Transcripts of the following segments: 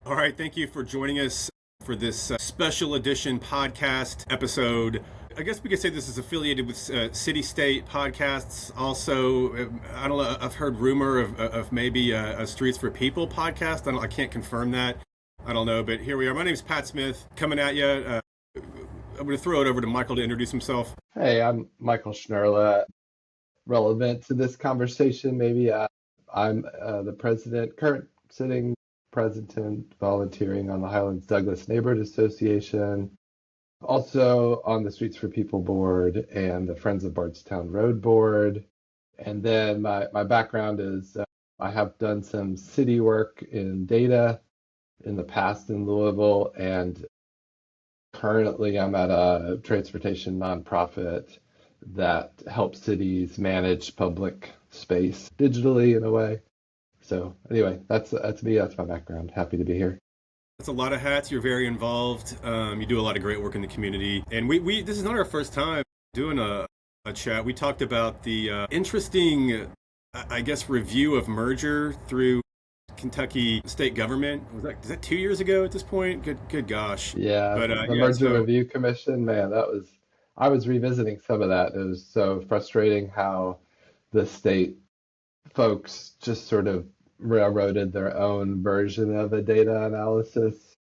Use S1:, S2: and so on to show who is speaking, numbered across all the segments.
S1: All right, thank you for joining us for this special edition podcast episode. I guess we could say this is affiliated with Citystate Podcasts. Also, I don't know, I've heard rumor of maybe a Streets for People podcast. I can't confirm that. I don't know, but here we are. My name is Pat Smith, coming at you. I'm going to throw it over to Michael to introduce himself.
S2: Hey, I'm Michael Schnuerle. Relevant to this conversation, maybe I'm the current sitting president, volunteering on the Highlands Douglass Neighborhood Association, also on the Streets for People board and the Friends of Bardstown Road board. And then my background is I have done some city work in data in the past in Louisville, and currently I'm at a transportation nonprofit that helps cities manage public space digitally in a way. So anyway, that's me. That's my background. Happy to be here.
S1: That's a lot of hats. You're very involved. You do a lot of great work in the community. And we this is not our first time doing a chat. We talked about the interesting, I guess, review of merger through Kentucky state government. Is that 2 years ago at this point? Good gosh.
S2: Yeah, but, the Merger Review Commission, man, I was revisiting some of that. It was so frustrating how the state folks just sort of railroaded their own version of a data analysis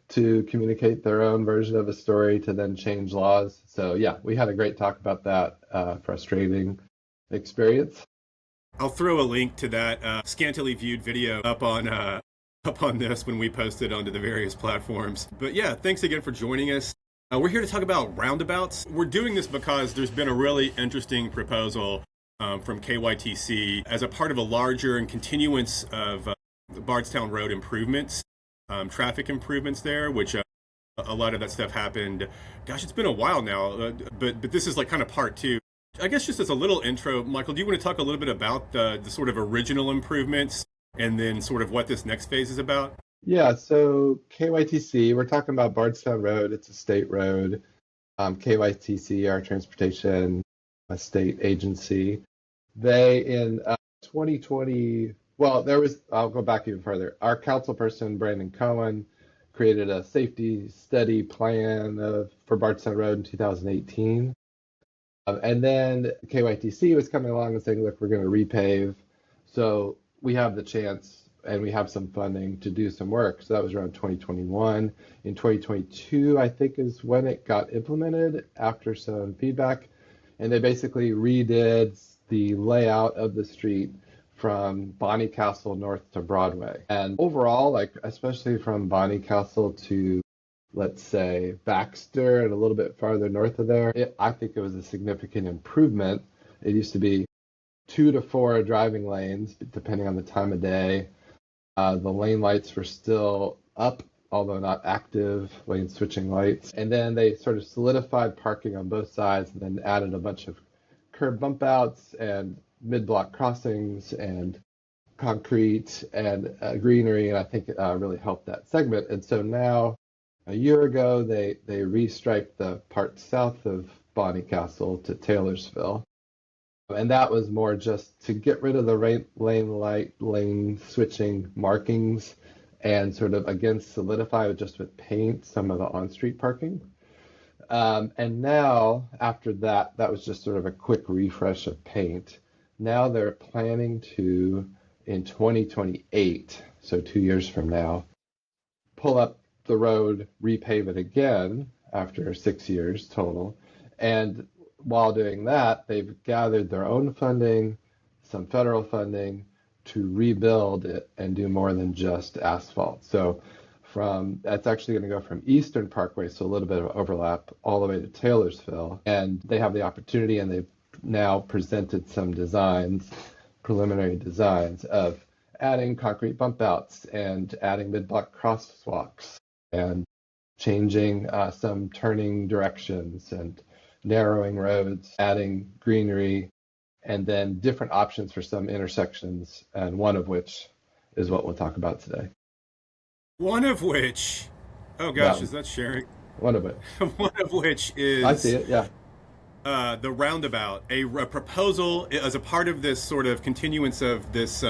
S2: to communicate their own version of a story to then change laws. So yeah, we had a great talk about that frustrating experience.
S1: I'll throw a link to that scantily viewed video up on this when we post it onto the various platforms. But yeah, thanks again for joining us. We're here to talk about roundabouts. We're doing this because there's been a really interesting proposal from KYTC as a part of a larger and continuance of Bardstown Road improvements, traffic improvements there, which a lot of that stuff happened. Gosh, it's been a while now, but this is like kind of part two. I guess just as a little intro, Michael, do you want to talk a little bit about the sort of original improvements and then sort of what this next phase is about?
S2: Yeah, so KYTC, we're talking about Bardstown Road. It's a state road. KYTC, our transportation state agency, they in 2020, I'll go back even further. Our councilperson, Brandon Cohen, created a safety study plan for Bardstown Road in 2018. And then KYTC was coming along and saying, look, we're going to repave. So we have the chance and we have some funding to do some work. So that was around 2021. In 2022, I think is when it got implemented after some feedback. And they basically redid the layout of the street from Bonnycastle north to Broadway. And overall, like especially from Bonnycastle to, let's say, Baxter and a little bit farther north of there, I think it was a significant improvement. It used to be 2 to 4 driving lanes, depending on the time of day. The lane lights were still up, although not active lane switching lights. And then they sort of solidified parking on both sides and then added a bunch of curb bump outs and mid-block crossings and concrete and greenery. And I think it really helped that segment. And so now, a year ago, they restriped the part south of Bonnycastle to Taylorsville. And that was more just to get rid of the lane switching markings and sort of again solidify with paint some of the on-street parking. And now after that was just sort of a quick refresh of paint. Now they're planning to, in 2028, so 2 years from now, pull up the road, repave it again after 6 years total. And while doing that, they've gathered their own funding, some federal funding, to rebuild it and do more than just asphalt. So that's actually going to go from Eastern Parkway, so a little bit of overlap, all the way to Taylorsville. And they have the opportunity, and they've now presented some designs, preliminary designs of adding concrete bump outs and adding mid-block crosswalks and changing some turning directions and narrowing roads, adding greenery, and then different options for some intersections, and one of which is what we'll talk about today.
S1: One of which, oh gosh, is that sharing?
S2: One of it.
S1: One of which is...
S2: I see it, yeah.
S1: The roundabout, a proposal as a part of this sort of continuance of this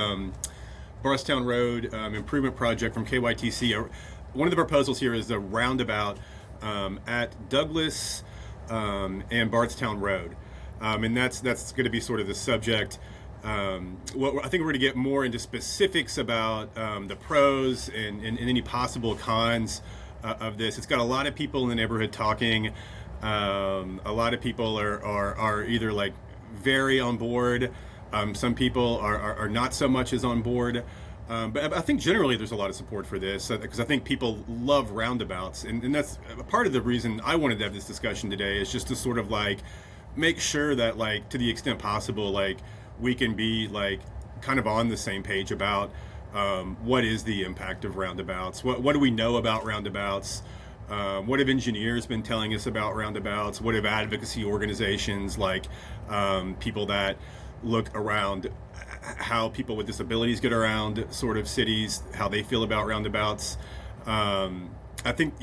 S1: Bardstown Road improvement project from KYTC. One of the proposals here is the roundabout at Douglass and Bardstown Road. And that's going to be sort of the subject. I think we're going to get more into specifics about the pros and any possible cons of this. It's got a lot of people in the neighborhood talking. A lot of people are either like very on board. Some people are not so much as on board. But I think generally there's a lot of support for this because I think people love roundabouts. And that's part of the reason I wanted to have this discussion today, is just to sort of like make sure that, like, to the extent possible, like, we can be like kind of on the same page about what is the impact of roundabouts. What do we know about roundabouts? What have engineers been telling us about roundabouts? What have advocacy organizations, like people that look around how people with disabilities get around sort of cities, how they feel about roundabouts? I think,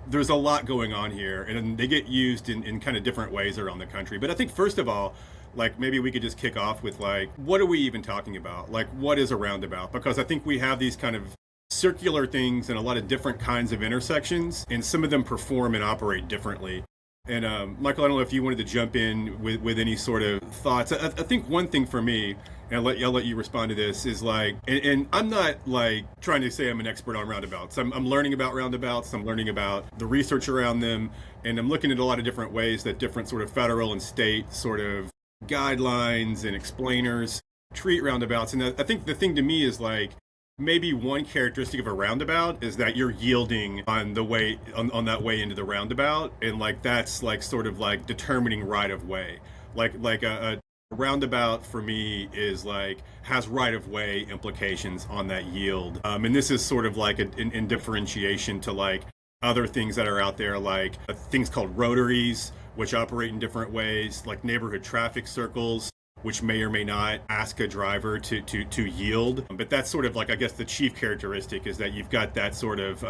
S1: there's a lot going on here, and they get used in kind of different ways around the country. But I think, first of all, like, maybe we could just kick off with, like, what are we even talking about? Like, what is a roundabout? Because I think we have these kind of circular things and a lot of different kinds of intersections, and some of them perform and operate differently. And Michael, I don't know if you wanted to jump in with any sort of thoughts. I think one thing for me, and I'll let you respond to this, is like, and I'm not like trying to say I'm an expert on roundabouts. I'm learning about roundabouts. I'm learning about the research around them, and I'm looking at a lot of different ways that different sort of federal and state sort of guidelines and explainers treat roundabouts. And I think the thing to me is, like, maybe one characteristic of a roundabout is that you're yielding on the way on that way into the roundabout, and like that's like sort of like determining right of way. Like a roundabout for me is like has right of way implications on that yield. And this is sort of like in differentiation to like other things that are out there, like things called rotaries, which operate in different ways, like neighborhood traffic circles, which may or may not ask a driver to yield. But that's sort of like, I guess, the chief characteristic is that you've got that sort of,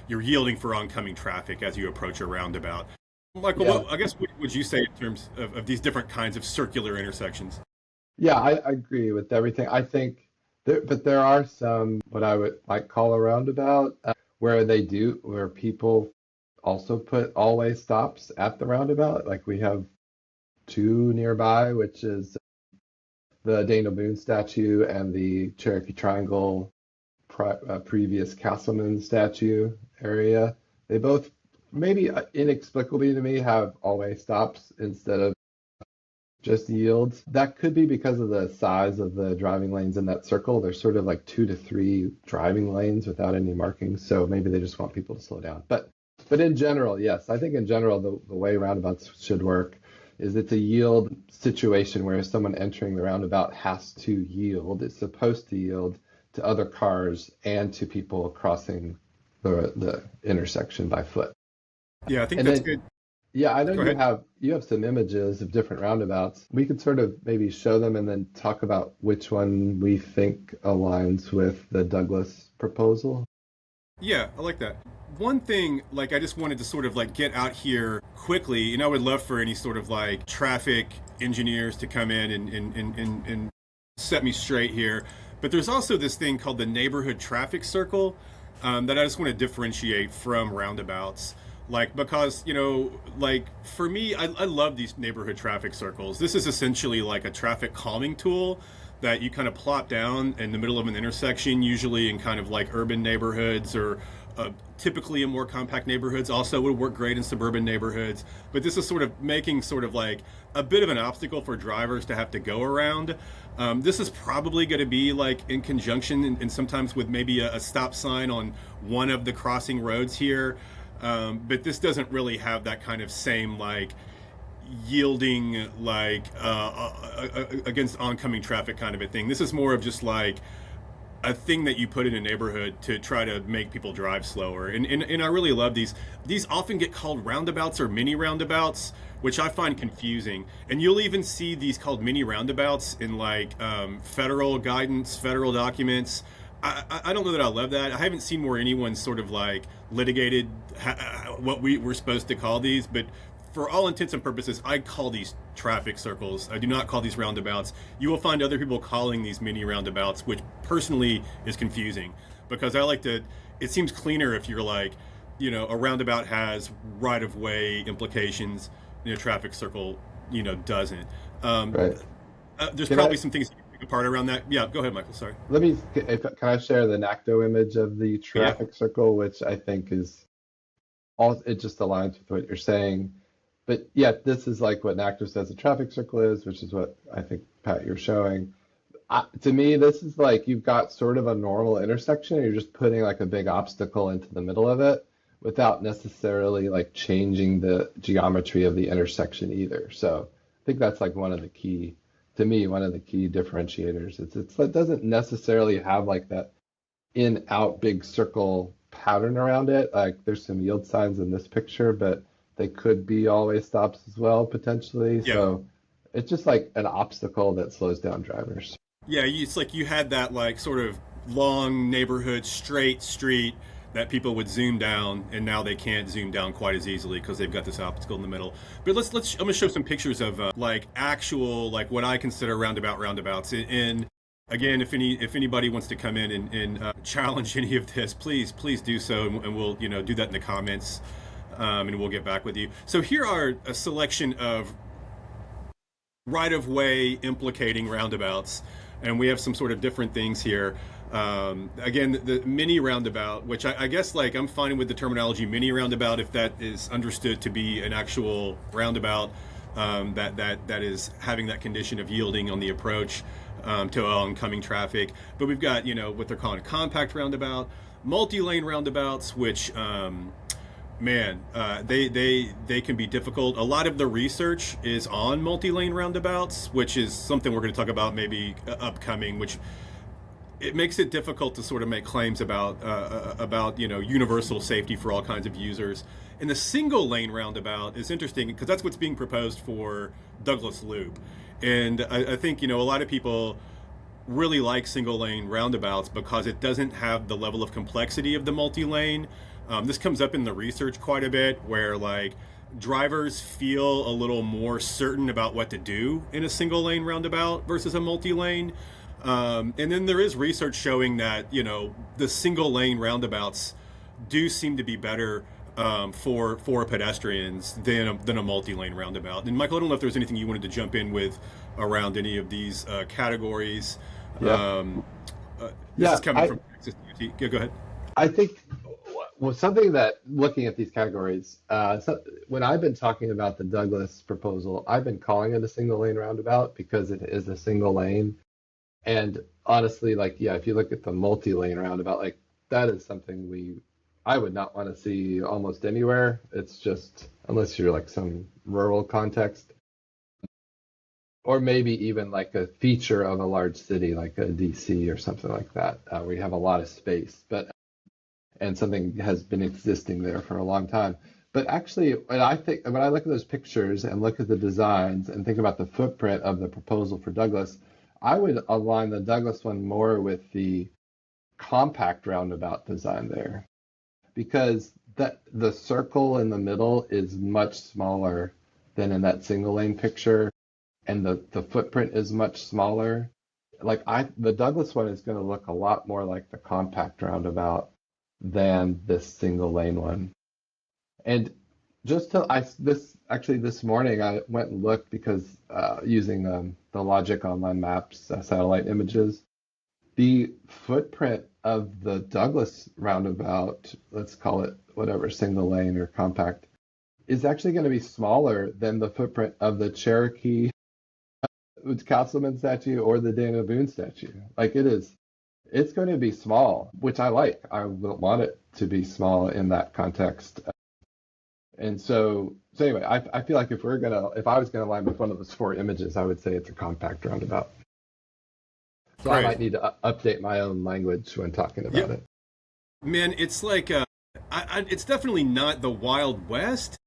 S1: you're yielding for oncoming traffic as you approach a roundabout. Michael,
S2: Yeah.
S1: I guess, what would you say in terms of these different kinds of circular intersections?
S2: Yeah, I agree with everything. I think, but there are some what I would like call a roundabout where people also put all-way stops at the roundabout. Like we have two nearby, which is the Daniel Boone statue and the Cherokee Triangle previous Castleman statue area. They both, maybe inexplicably to me, have all-way stops instead of just yields. That could be because of the size of the driving lanes in that circle. There's sort of like 2 to 3 driving lanes without any markings, so maybe they just want people to slow down. But in general, yes, I think in general the way roundabouts should work is it's a yield situation where someone entering the roundabout has to yield. It's supposed to yield to other cars and to people crossing the intersection by foot.
S1: Yeah, I think that's good.
S2: Yeah, I know you have some images of different roundabouts. We could sort of maybe show them and then talk about which one we think aligns with the Douglass proposal.
S1: Yeah, I like that. One thing, like, I just wanted to sort of like get out here quickly, and I would love for any sort of like traffic engineers to come in and set me straight here. But there's also this thing called the neighborhood traffic circle that I just want to differentiate from roundabouts. Like, because, like, for me, I love these neighborhood traffic circles. This is essentially like a traffic calming tool that you kind of plop down in the middle of an intersection, usually in kind of like urban neighborhoods or typically in more compact neighborhoods. Also would work great in suburban neighborhoods. But this is sort of making sort of like a bit of an obstacle for drivers to have to go around. This is probably going to be like in conjunction and sometimes with maybe a stop sign on one of the crossing roads here. But this doesn't really have that kind of same like yielding like against oncoming traffic kind of a thing. This is more of just like a thing that you put in a neighborhood to try to make people drive slower. And I really love these. These often get called roundabouts or mini roundabouts, which I find confusing. And you'll even see these called mini roundabouts in like federal guidance, federal documents. I don't know that I love that. I haven't seen where anyone sort of like litigated what we were supposed to call these, but for all intents and purposes, I call these traffic circles. I do not call these roundabouts. You will find other people calling these mini roundabouts, which personally is confusing because I like to, it seems cleaner if you're like, you know, a roundabout has right-of-way implications, you know, traffic circle, you know, doesn't.
S2: Right.
S1: There's probably some things you can pick apart around that. Yeah, go ahead, Michael. Sorry.
S2: Can I share the NACDO image of the traffic circle, which I think is all, it just aligns with what you're saying. But yeah, this is like what NACDO says a traffic circle is, which is what I think, Pat, you're showing. To me, this is like you've got sort of a normal intersection, and you're just putting like a big obstacle into the middle of it without necessarily like changing the geometry of the intersection either. So I think that's like one of the key differentiators. It doesn't necessarily have like that in-out big circle pattern around it. Like there's some yield signs in this picture, but they could be all-way stops as well, potentially. Yeah. So it's just like an obstacle that slows down drivers.
S1: Yeah, it's like you had that like sort of long neighborhood straight street that people would zoom down, and now they can't zoom down quite as easily because they've got this obstacle in the middle. But I'm gonna show some pictures of like actual, like what I consider roundabouts. And again, if anybody wants to come in and challenge any of this, please do so, and we'll do that in the comments, and we'll get back with you. So here are a selection of right-of-way implicating roundabouts, and we have some sort of different things here. Again, the mini roundabout, which I guess like I'm fine with the terminology mini roundabout if that is understood to be an actual roundabout that is having that condition of yielding on the approach to oncoming traffic. But we've got what they're calling a compact roundabout, multi-lane roundabouts, which they can be difficult. A lot of the research is on multi-lane roundabouts, which is something we're going to talk about maybe upcoming, which it makes it difficult to sort of make claims about universal safety for all kinds of users. And the single lane roundabout is interesting because that's what's being proposed for Douglass Loop. And I think a lot of people really like single lane roundabouts because it doesn't have the level of complexity of the multi-lane. This comes up in the research quite a bit, where like drivers feel a little more certain about what to do in a single lane roundabout versus a multi-lane. And then there is research showing that the single lane roundabouts do seem to be better for pedestrians than a multi-lane roundabout. And Michael, I don't know if there's anything you wanted to jump in with around any of these categories. This is coming from Texas. Go ahead.
S2: I think something that looking at these categories, when I've been talking about the Douglass proposal, I've been calling it a single lane roundabout because it is a single lane. And honestly, if you look at the multi-lane roundabout, like that is something I would not want to see almost anywhere. It's just, unless you're like some rural context, or maybe even like a feature of a large city, like a DC or something like that, where you have a lot of space, and something has been existing there for a long time. But actually, when I look at those pictures and look at the designs and think about the footprint of the proposal for Douglass, I would align the Douglass one more with the compact roundabout design there, because the circle in the middle is much smaller than in that single lane picture, and the footprint is much smaller. The Douglass one is going to look a lot more like the compact roundabout than this single lane one. And this morning I went and looked because using the Logic Online Maps satellite images, the footprint of the Douglass roundabout, let's call it whatever, single lane or compact, is actually going to be smaller than the footprint of the Cherokee Councilman statue or the Daniel Boone statue. It's going to be small, which I like. I want it to be small in that context. And so anyway, I feel like if I was gonna line with one of those four images, I would say it's a compact roundabout. So right. I might need to update my own language when talking about it.
S1: Man, it's like it's definitely not the Wild West,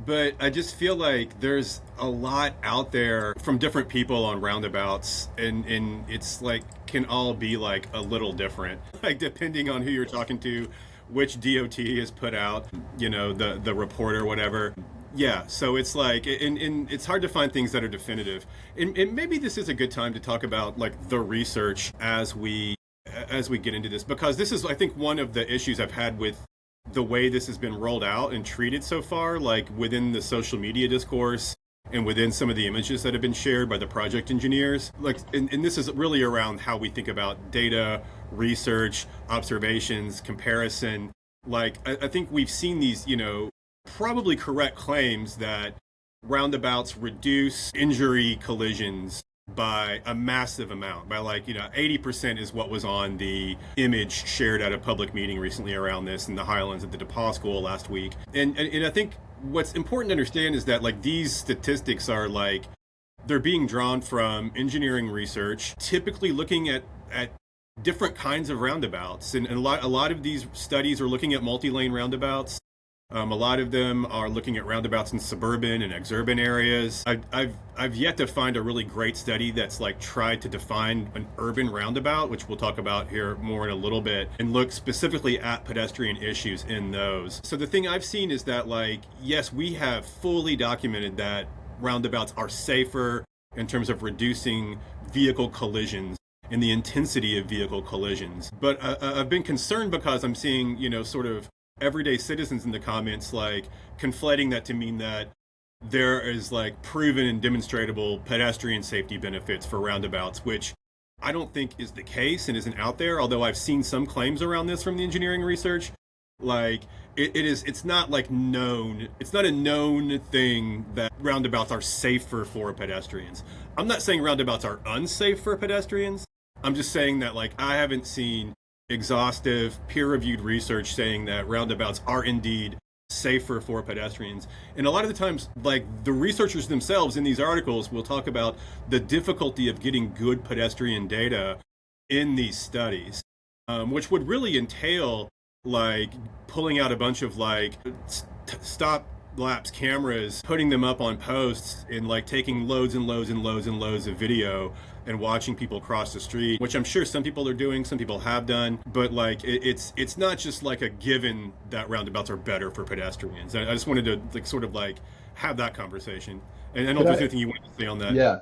S1: but I just feel like there's a lot out there from different people on roundabouts, and it's like can all be like a little different, like depending on who you're talking to, which DOT has put out, the report or whatever. Yeah, so it's like, and it's hard to find things that are definitive. And maybe this is a good time to talk about like the research as we get into this, because this is, I think, one of the issues I've had with the way this has been rolled out and treated so far, like within the social media discourse and within some of the images that have been shared by the project engineers. Like, and this is really around how we think about data, research, observations, comparison. Like, I think we've seen these, probably correct claims that roundabouts reduce injury collisions by a massive amount, by 80% is what was on the image shared at a public meeting recently around this in the Highlands at the DePaul School last week. And I think what's important to understand is that like these statistics are like, they're being drawn from engineering research, typically looking at different kinds of roundabouts. And a lot of these studies are looking at multi-lane roundabouts. A lot of them are looking at roundabouts in suburban and exurban areas. I've yet to find a really great study that's like tried to define an urban roundabout, which we'll talk about here more in a little bit, and look specifically at pedestrian issues in those. So the thing I've seen is that like, yes, we have fully documented that roundabouts are safer in terms of reducing vehicle collisions and the intensity of vehicle collisions. But I've been concerned because I'm seeing, sort of everyday citizens in the comments like conflating that to mean that there is like proven and demonstrable pedestrian safety benefits for roundabouts, which I don't think is the case and isn't out there, although I've seen some claims around this from the engineering research. Like it's not like known, it's not a known thing that roundabouts are safer for pedestrians. I'm not saying roundabouts are unsafe for pedestrians. I'm just saying that like I haven't seen exhaustive peer-reviewed research saying that roundabouts are indeed safer for pedestrians. And a lot of the times, like the researchers themselves in these articles will talk about the difficulty of getting good pedestrian data in these studies, which would really entail like pulling out a bunch of like stop lapse cameras, putting them up on posts and like taking loads and loads and loads and loads of video and watching people cross the street, which I'm sure some people are doing, some people have done, but like it's not just like a given that roundabouts are better for pedestrians. I just wanted to like sort of like have that conversation. And I don't know if there's anything you want to say on that.
S2: Yeah,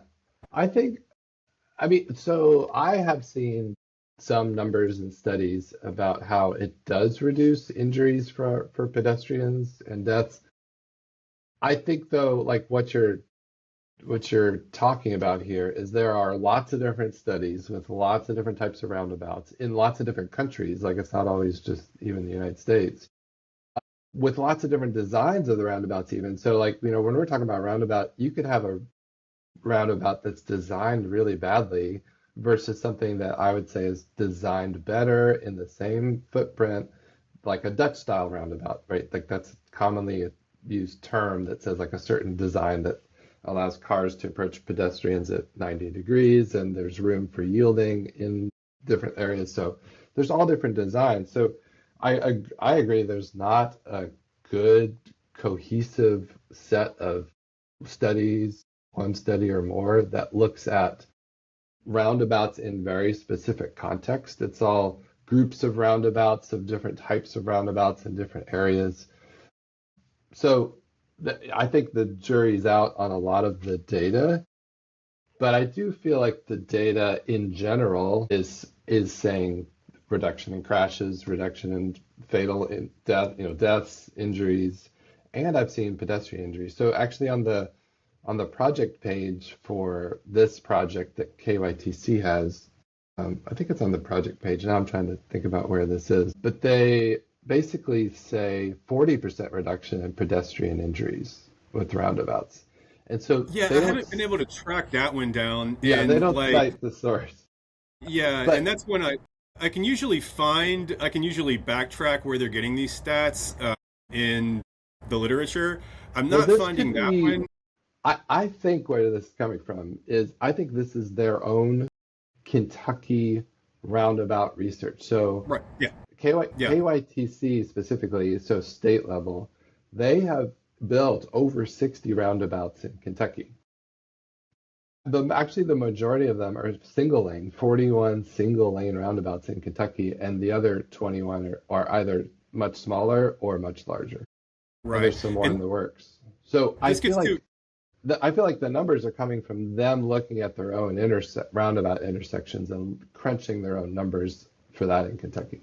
S2: so I have seen some numbers and studies about how it does reduce injuries for pedestrians and deaths. I think though, like what you're talking about here is there are lots of different studies with lots of different types of roundabouts in lots of different countries. Like it's not always just even the United States, with lots of different designs of the roundabouts even. So like, when we're talking about roundabout, you could have a roundabout that's designed really badly versus something that I would say is designed better in the same footprint, like a Dutch style roundabout, right? Like that's commonly a used term that says like a certain design that allows cars to approach pedestrians at 90 degrees and there's room for yielding in different areas. So there's all different designs. So I agree there's not a good cohesive set of studies, one study or more, that looks at roundabouts in very specific context. It's all groups of roundabouts of different types of roundabouts in different areas. So I think the jury's out on a lot of the data, but I do feel like the data in general is saying reduction in crashes, reduction in fatal deaths, injuries, and I've seen pedestrian injuries. So actually on the project page for this project that KYTC has, I think it's on the project page. Now I'm trying to think about where this is, but they basically say 40% reduction in pedestrian injuries with roundabouts. And so
S1: I haven't been able to track that one down.
S2: Yeah,
S1: and
S2: they don't cite the source.
S1: Yeah, and that's when I can usually backtrack where they're getting these stats in the literature. I'm not finding that one.
S2: I think where this is coming from is I think this is their own Kentucky roundabout research. So
S1: right, yeah.
S2: KYTC specifically, so state level, they have built over 60 roundabouts in Kentucky. Actually, the majority of them are single lane, 41 single lane roundabouts in Kentucky, and the other 21 are either much smaller or much larger.
S1: Right.
S2: There's some more in the works. So I
S1: This
S2: feel
S1: gets
S2: like
S1: to
S2: I feel like the numbers are coming from them looking at their own roundabout intersections and crunching their own numbers for that in Kentucky.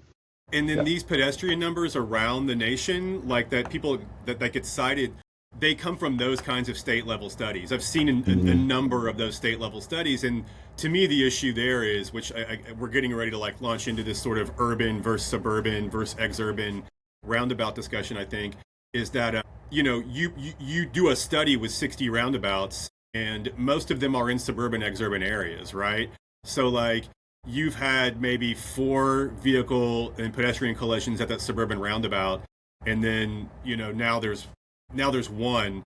S1: And then
S2: Yeah.
S1: these pedestrian numbers around the nation, like that people that get cited, they come from those kinds of state level studies. I've seen a number of those state level studies. And to me, the issue there is, which we're getting ready to like launch into this sort of urban versus suburban versus exurban roundabout discussion, I think, is that, you do a study with 60 roundabouts and most of them are in suburban exurban areas, right? So like, you've had maybe 4 vehicle and pedestrian collisions at that suburban roundabout, and then now there's one,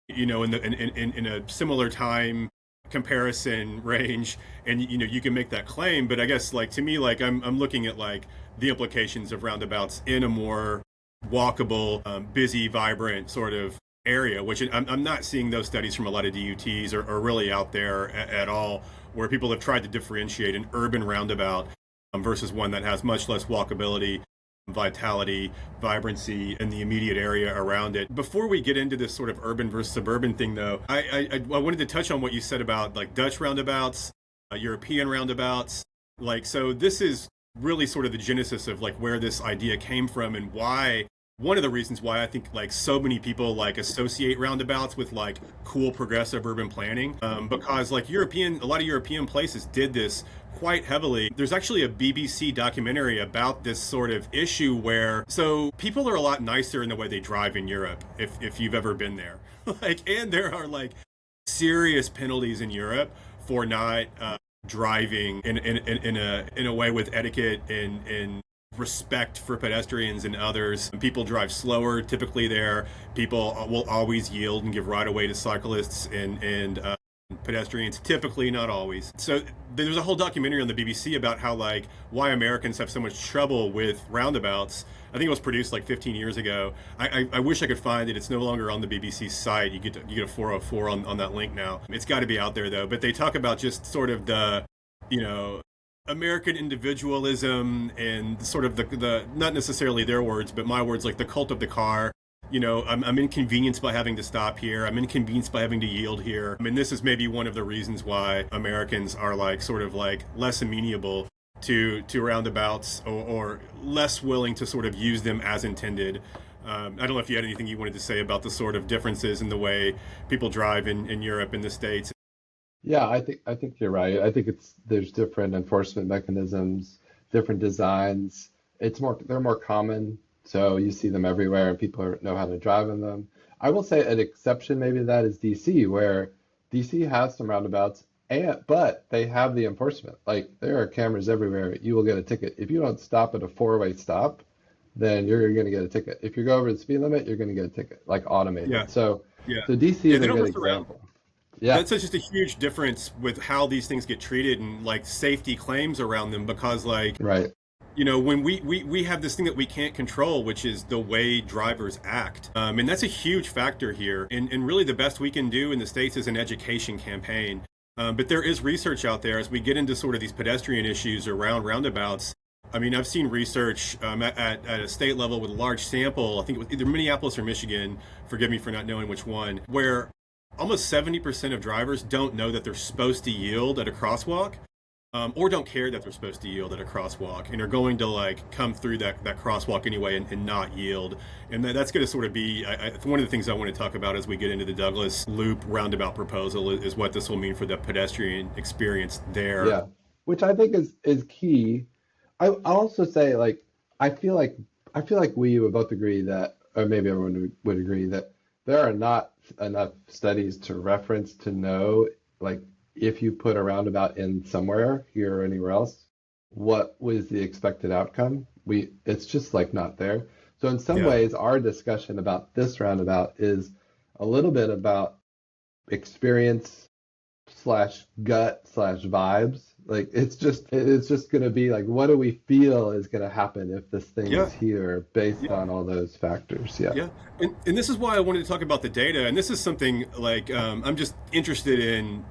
S1: in a similar time comparison range, and you can make that claim. But I guess like to me, like I'm looking at like the implications of roundabouts in a more walkable, busy, vibrant sort of area, which I'm not seeing those studies from a lot of DUTs or really out there at all, where people have tried to differentiate an urban roundabout versus one that has much less walkability, vitality, vibrancy in the immediate area around it. Before we get into this sort of urban versus suburban thing, though, I wanted to touch on what you said about like Dutch roundabouts, European roundabouts. Like, so this is really sort of the genesis of like where this idea came from and why. One of the reasons why I think like so many people like associate roundabouts with like cool progressive urban planning, because like a lot of European places did this quite heavily. There's actually a BBC documentary about this sort of issue where, so people are a lot nicer in the way they drive in Europe, if you've ever been there. Like, and there are like serious penalties in Europe for not driving in a way with etiquette and respect for pedestrians and others. People drive slower typically there. People will always yield and give right of way to cyclists and pedestrians, typically, not always. So there's a whole documentary on the BBC about how like why Americans have so much trouble with roundabouts. I think it was produced like 15 years ago. I wish I could find it. It's no longer on the BBC site. You get a 404 on that link now. It's got to be out there though. But they talk about just sort of the American individualism and sort of the not necessarily their words, but my words, like the cult of the car. I'm inconvenienced by having to stop here. I'm inconvenienced by having to yield here. I mean, this is maybe one of the reasons why Americans are like sort of like less amenable to roundabouts or less willing to sort of use them as intended. I don't know if you had anything you wanted to say about the sort of differences in the way people drive in Europe and the States.
S2: Yeah, I think you're right. I think there's different enforcement mechanisms, different designs. They're more common, so you see them everywhere, and people know how to drive in them. I will say an exception maybe to that is DC, where DC has some roundabouts, but they have the enforcement. Like there are cameras everywhere. You will get a ticket if you don't stop at a 4-way stop. Then you're going to get a ticket. If you go over the speed limit, you're going to get a ticket, like automated.
S1: Yeah.
S2: So
S1: Yeah.
S2: DC is a good example. Yeah.
S1: That's just a huge difference with how these things get treated and like safety claims around them, because like,
S2: right.
S1: When we have this thing that we can't control, which is the way drivers act. And that's a huge factor here. And really the best we can do in the States is an education campaign. But there is research out there as we get into sort of these pedestrian issues around roundabouts. I mean, I've seen research at a state level with a large sample. I think it was either Minneapolis or Michigan, forgive me for not knowing which one, where almost 70% of drivers don't know that they're supposed to yield at a crosswalk, or don't care that they're supposed to yield at a crosswalk, and are going to like come through that crosswalk anyway and not yield. And that's going to sort of be one of the things I want to talk about as we get into the Douglass Loop roundabout proposal is what this will mean for the pedestrian experience there.
S2: Yeah, which I think is key. I'll also say, like, I feel like we would both agree that, or maybe everyone would agree that there are not enough studies to reference to know, like, if you put a roundabout in somewhere here or anywhere else, what was the expected outcome? It's just like not there. So in some ways, our discussion about this roundabout is a little bit about experience / gut / vibes. Like it's just going to be like, what do we feel is going to happen if this thing is here based on all those factors? Yeah.
S1: And this is why I wanted to talk about the data. And this is something like I'm just interested in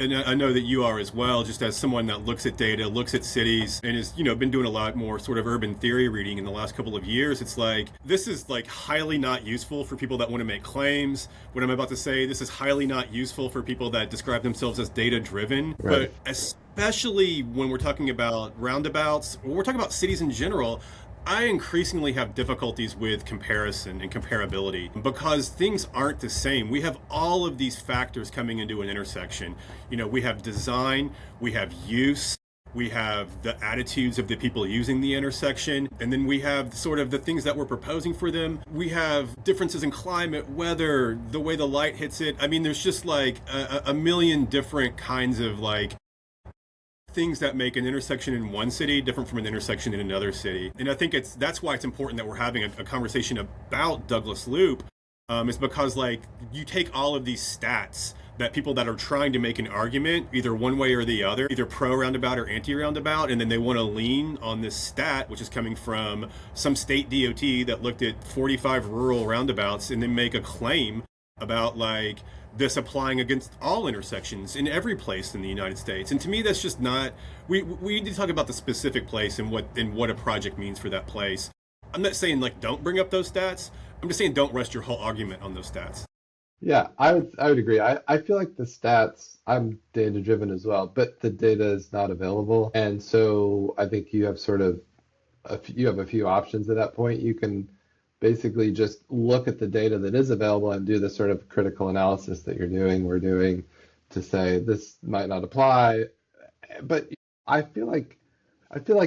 S1: and I know that you are as well, just as someone that looks at data, looks at cities, and has, been doing a lot more sort of urban theory reading in the last couple of years. It's like, this is like highly not useful for people that want to make claims. What I'm about to say, this is highly not useful for people that describe themselves as data driven.
S2: Right.
S1: But especially when we're talking about roundabouts, or we're talking about cities in general, I increasingly have difficulties with comparison and comparability because things aren't the same. We have all of these factors coming into an intersection. We have design, we have use, we have the attitudes of the people using the intersection, and then we have sort of the things that we're proposing for them. We have differences in climate, weather, the way the light hits it. I mean, there's just like a million different kinds of like things that make an intersection in one city different from an intersection in another city. And I think that's why it's important that we're having a conversation about Douglass Loop, is because like you take all of these stats that people that are trying to make an argument either one way or the other, either pro roundabout or anti roundabout, and then they want to lean on this stat, which is coming from some state DOT that looked at 45 rural roundabouts, and then make a claim about like this applying against all intersections in every place in the United States. And to me, that's just not, we need to talk about the specific place and what a project means for that place. I'm not saying like don't bring up those stats. I'm just saying don't rest your whole argument on those stats.
S2: Yeah, I would agree. I feel like the stats, I'm data driven as well, but the data is not available. And so I think you have a few options at that point. You can basically just look at the data that is available and do the sort of critical analysis that we're doing to say this might not apply. But I feel like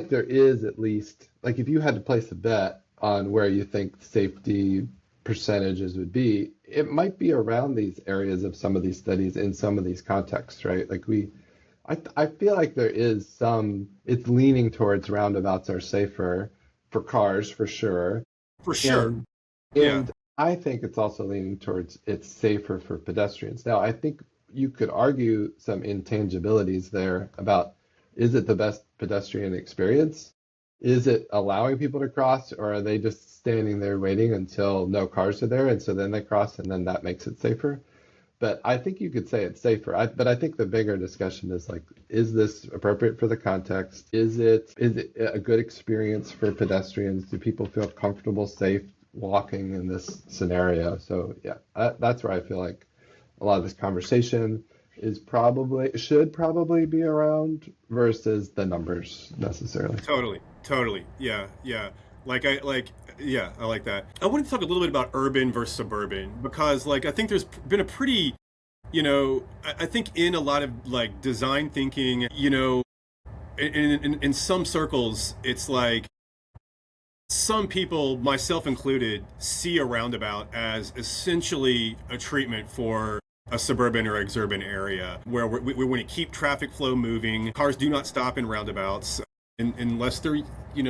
S2: there is at least, like if you had to place a bet on where you think safety percentages would be, it might be around these areas of some of these studies in some of these contexts, right? Like I feel like there is it's leaning towards roundabouts are safer for cars for sure.
S1: For sure.
S2: And I think it's also leaning towards it's safer for pedestrians. Now, I think you could argue some intangibilities there about, is it the best pedestrian experience? Is it allowing people to cross, or are they just standing there waiting until no cars are there and so then they cross and then that makes it safer? But I think you could say it's safer. But I think the bigger discussion is like, is this appropriate for the context? Is it a good experience for pedestrians? Do people feel comfortable, safe walking in this scenario? So yeah, that's where I feel like a lot of this conversation should probably be around versus the numbers necessarily.
S1: Totally. Yeah. I like that. I wanted to talk a little bit about urban versus suburban because like I think there's been a pretty, I think in a lot of like design thinking, in some circles, it's like some people, myself included, see a roundabout as essentially a treatment for a suburban or exurban area where we want to keep traffic flow moving. Cars do not stop in roundabouts unless they're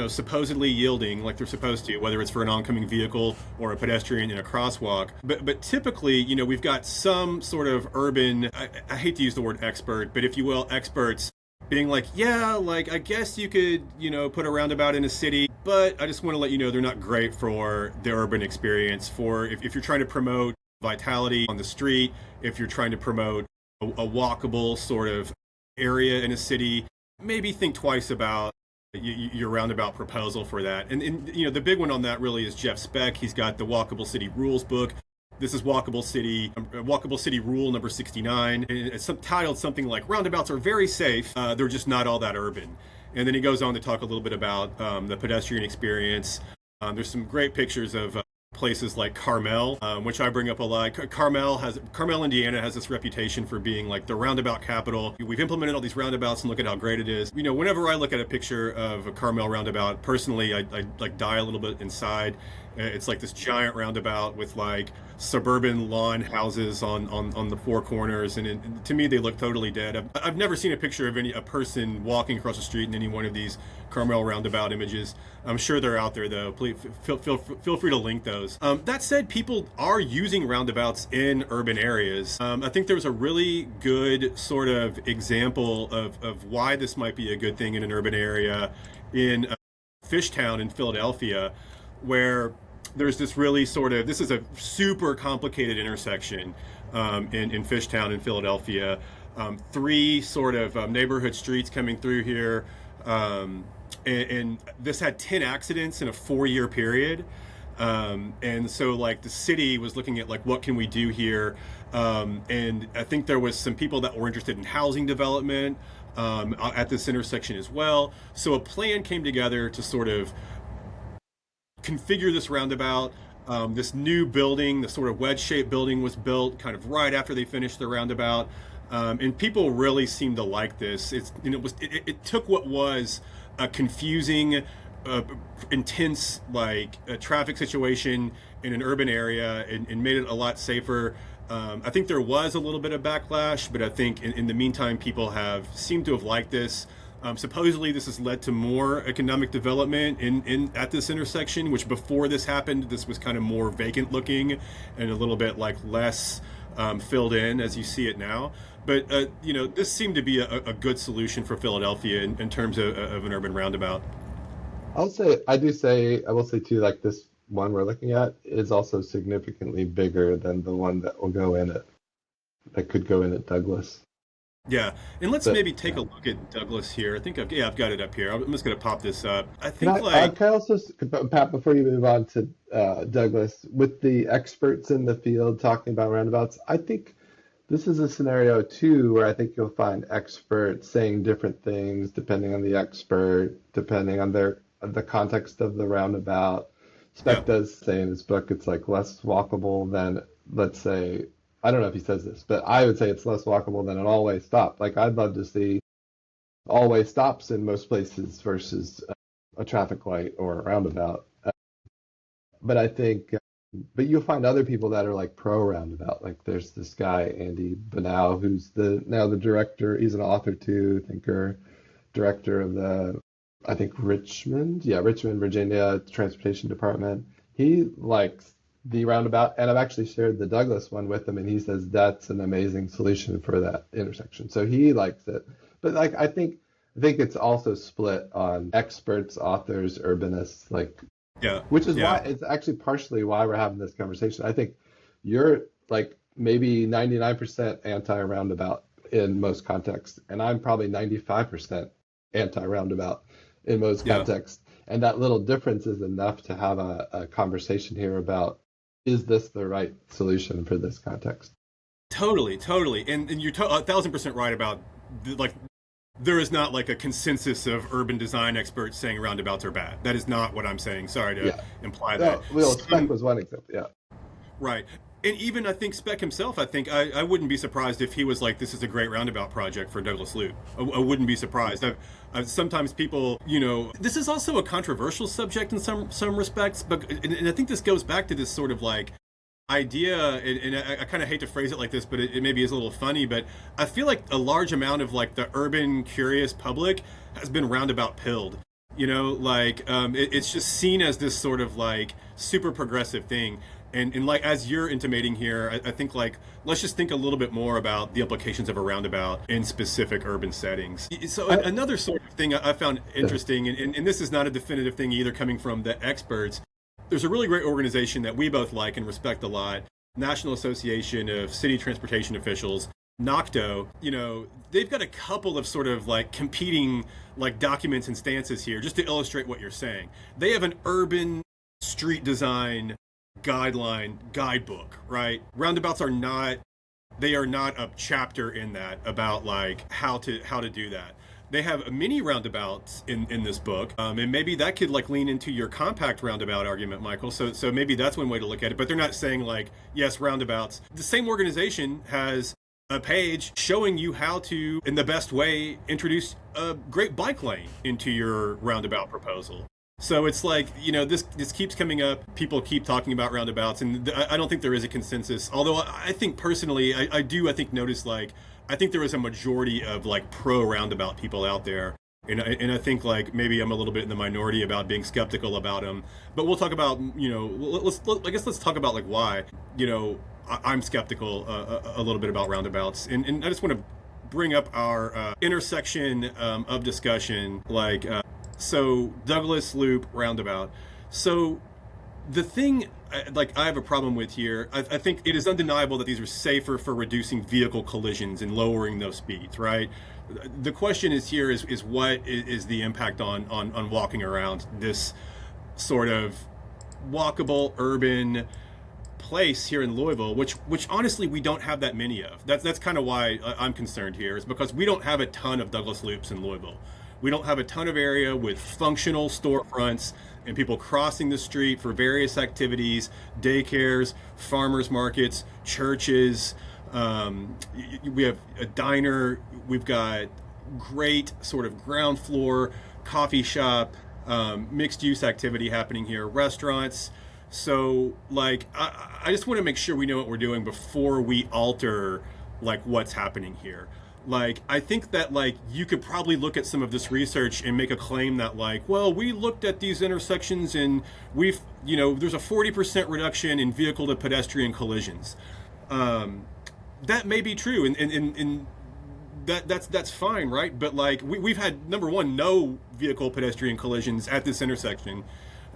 S1: supposedly yielding like they're supposed to, whether it's for an oncoming vehicle or a pedestrian in a crosswalk. But typically, we've got some sort of urban, I hate to use the word expert, but if you will, experts being like, yeah, like I guess you could, put a roundabout in a city, but I just want to let you know they're not great for the urban experience. For if you're trying to promote vitality on the street, if you're trying to promote a walkable sort of area in a city, maybe think twice about your roundabout proposal for that. And the big one on that really is Jeff Speck. He's got the Walkable City Rules book. This is Walkable City Rule number 69. And it's titled something like "Roundabouts are very safe. They're just not all that urban." And then he goes on to talk a little bit about the pedestrian experience. There's some great pictures of places like Carmel, which I bring up a lot. Carmel, Indiana has this reputation for being like the roundabout capital. We've implemented all these roundabouts and look at how great it is. Whenever I look at a picture of a Carmel roundabout, personally, I like die a little bit inside. It's like this giant roundabout with like suburban lawn houses on the four corners, and to me they look totally dead. I've never seen a picture of a person walking across the street in any one of these Carmel roundabout images. I'm sure they're out there though. Please feel free to link those. That said, people are using roundabouts in urban areas. I think there's a really good sort of example of why this might be a good thing in an urban area in Fishtown in Philadelphia, where there's this really this is a super complicated intersection in Fishtown in Philadelphia. three sort of neighborhood streets coming through here. And this had 10 accidents in a 4-year period. And so like the city was looking at like, what can we do here? And I think there was some people that were interested in housing development at this intersection as well. So a plan came together to sort of configure this roundabout. This new building, the sort of wedge-shaped building, was built kind of right after they finished the roundabout. And people really seemed to like this. It took what was a confusing, intense traffic situation in an urban area and made it a lot safer. I think there was a little bit of backlash, but I think in the meantime, people have seemed to have liked this. Supposedly, this has led to more economic development at this intersection, which before this happened, this was kind of more vacant looking and a little bit like less filled in as you see it now. But this seemed to be a good solution for Philadelphia in terms of an urban roundabout.
S2: I will say too, like this one we're looking at is also significantly bigger than the one that could go in at Douglass.
S1: Yeah, and let's maybe take a look at Douglass here. I think I've got it up here. I'm just going to pop this up. I think
S2: can I also, Pat, before you move on to Douglass, with the experts in the field talking about roundabouts, I think this is a scenario too where I think you'll find experts saying different things depending on the expert, depending on the context of the roundabout. Speck does say in his book it's like less walkable than, let's say, I don't know if he says this, but I would say it's less walkable than an all-way stop. Like I'd love to see all-way stops in most places versus a traffic light or a roundabout. But I think, but you'll find other people that are like pro-roundabout. Like there's this guy, Andy Banau, who's now the director. He's an author too, thinker, director of the, I think Richmond, Virginia Transportation Department. He likes the roundabout, and I've actually shared the Douglass one with him, and he says that's an amazing solution for that intersection. So he likes it. But like I think it's also split on experts, authors, urbanists, which is why it's actually partially why we're having this conversation. I think you're like maybe 99% anti-roundabout in most contexts, and I'm probably 95% anti-roundabout in most contexts. And that little difference is enough to have a conversation here about, is this the right solution for this context?
S1: Totally. And you're 1,000% right about, there is not like a consensus of urban design experts saying roundabouts are bad. That is not what I'm saying. Sorry to imply that.
S2: Speck was one example,
S1: Right. And even I think Speck himself, I wouldn't be surprised if he was like, this is a great roundabout project for Douglass Loop. I wouldn't be surprised. Sometimes people, this is also a controversial subject in some respects, but and I think this goes back to this sort of like idea, and I kind of hate to phrase it like this, but it maybe is a little funny, but I feel like a large amount of like the urban curious public has been roundabout pilled. It's just seen as this sort of like super progressive thing. And like, as you're intimating here, I think like, let's just think a little bit more about the implications of a roundabout in specific urban settings. So another sort of thing I found interesting, and this is not a definitive thing either coming from the experts, there's a really great organization that we both like and respect a lot, National Association of City Transportation Officials, NACTO. They've got a couple of sort of like competing like documents and stances here, just to illustrate what you're saying. They have an urban street design guidebook, right? Roundabouts are not a chapter in that about like how to do that. They have mini roundabouts in this book, and maybe that could like lean into your compact roundabout argument, Michael. So maybe that's one way to look at it. But they're not saying like, yes, roundabouts. The same organization has a page showing you how to, in the best way, introduce a great bike lane into your roundabout proposal. So it's like, this keeps coming up. People keep talking about roundabouts, and I don't think there is a consensus. Although I think personally, I think notice like, I think there is a majority of like pro roundabout people out there. And I think like maybe I'm a little bit in the minority about being skeptical about them. But we'll talk about, let's talk about like why, I'm skeptical a little bit about roundabouts. And I just want to bring up our intersection of discussion, so Douglass Loop roundabout. So The thing, like, I have a problem with here, I think it is undeniable that these are safer for reducing vehicle collisions and lowering those speeds, right? The question is here is what is the impact on walking around this sort of walkable urban place here in Louisville, which honestly we don't have that many of. That's kind of why I'm concerned here, is because we don't have a ton of Douglass Loops in Louisville. We don't have a ton of area with functional storefronts and people crossing the street for various activities, daycares, farmers markets, churches. We have a diner. We've got great sort of ground floor coffee shop, mixed use activity happening here, restaurants. So, like, I just want to make sure we know what we're doing before we alter, like, what's happening here. Like, I think that, like, you could probably look at some of this research and make a claim that, like, well, we looked at these intersections and we've, there's a 40% reduction in vehicle to pedestrian collisions. That may be true, and that's fine, right? But, like, we've had, number one, no vehicle pedestrian collisions at this intersection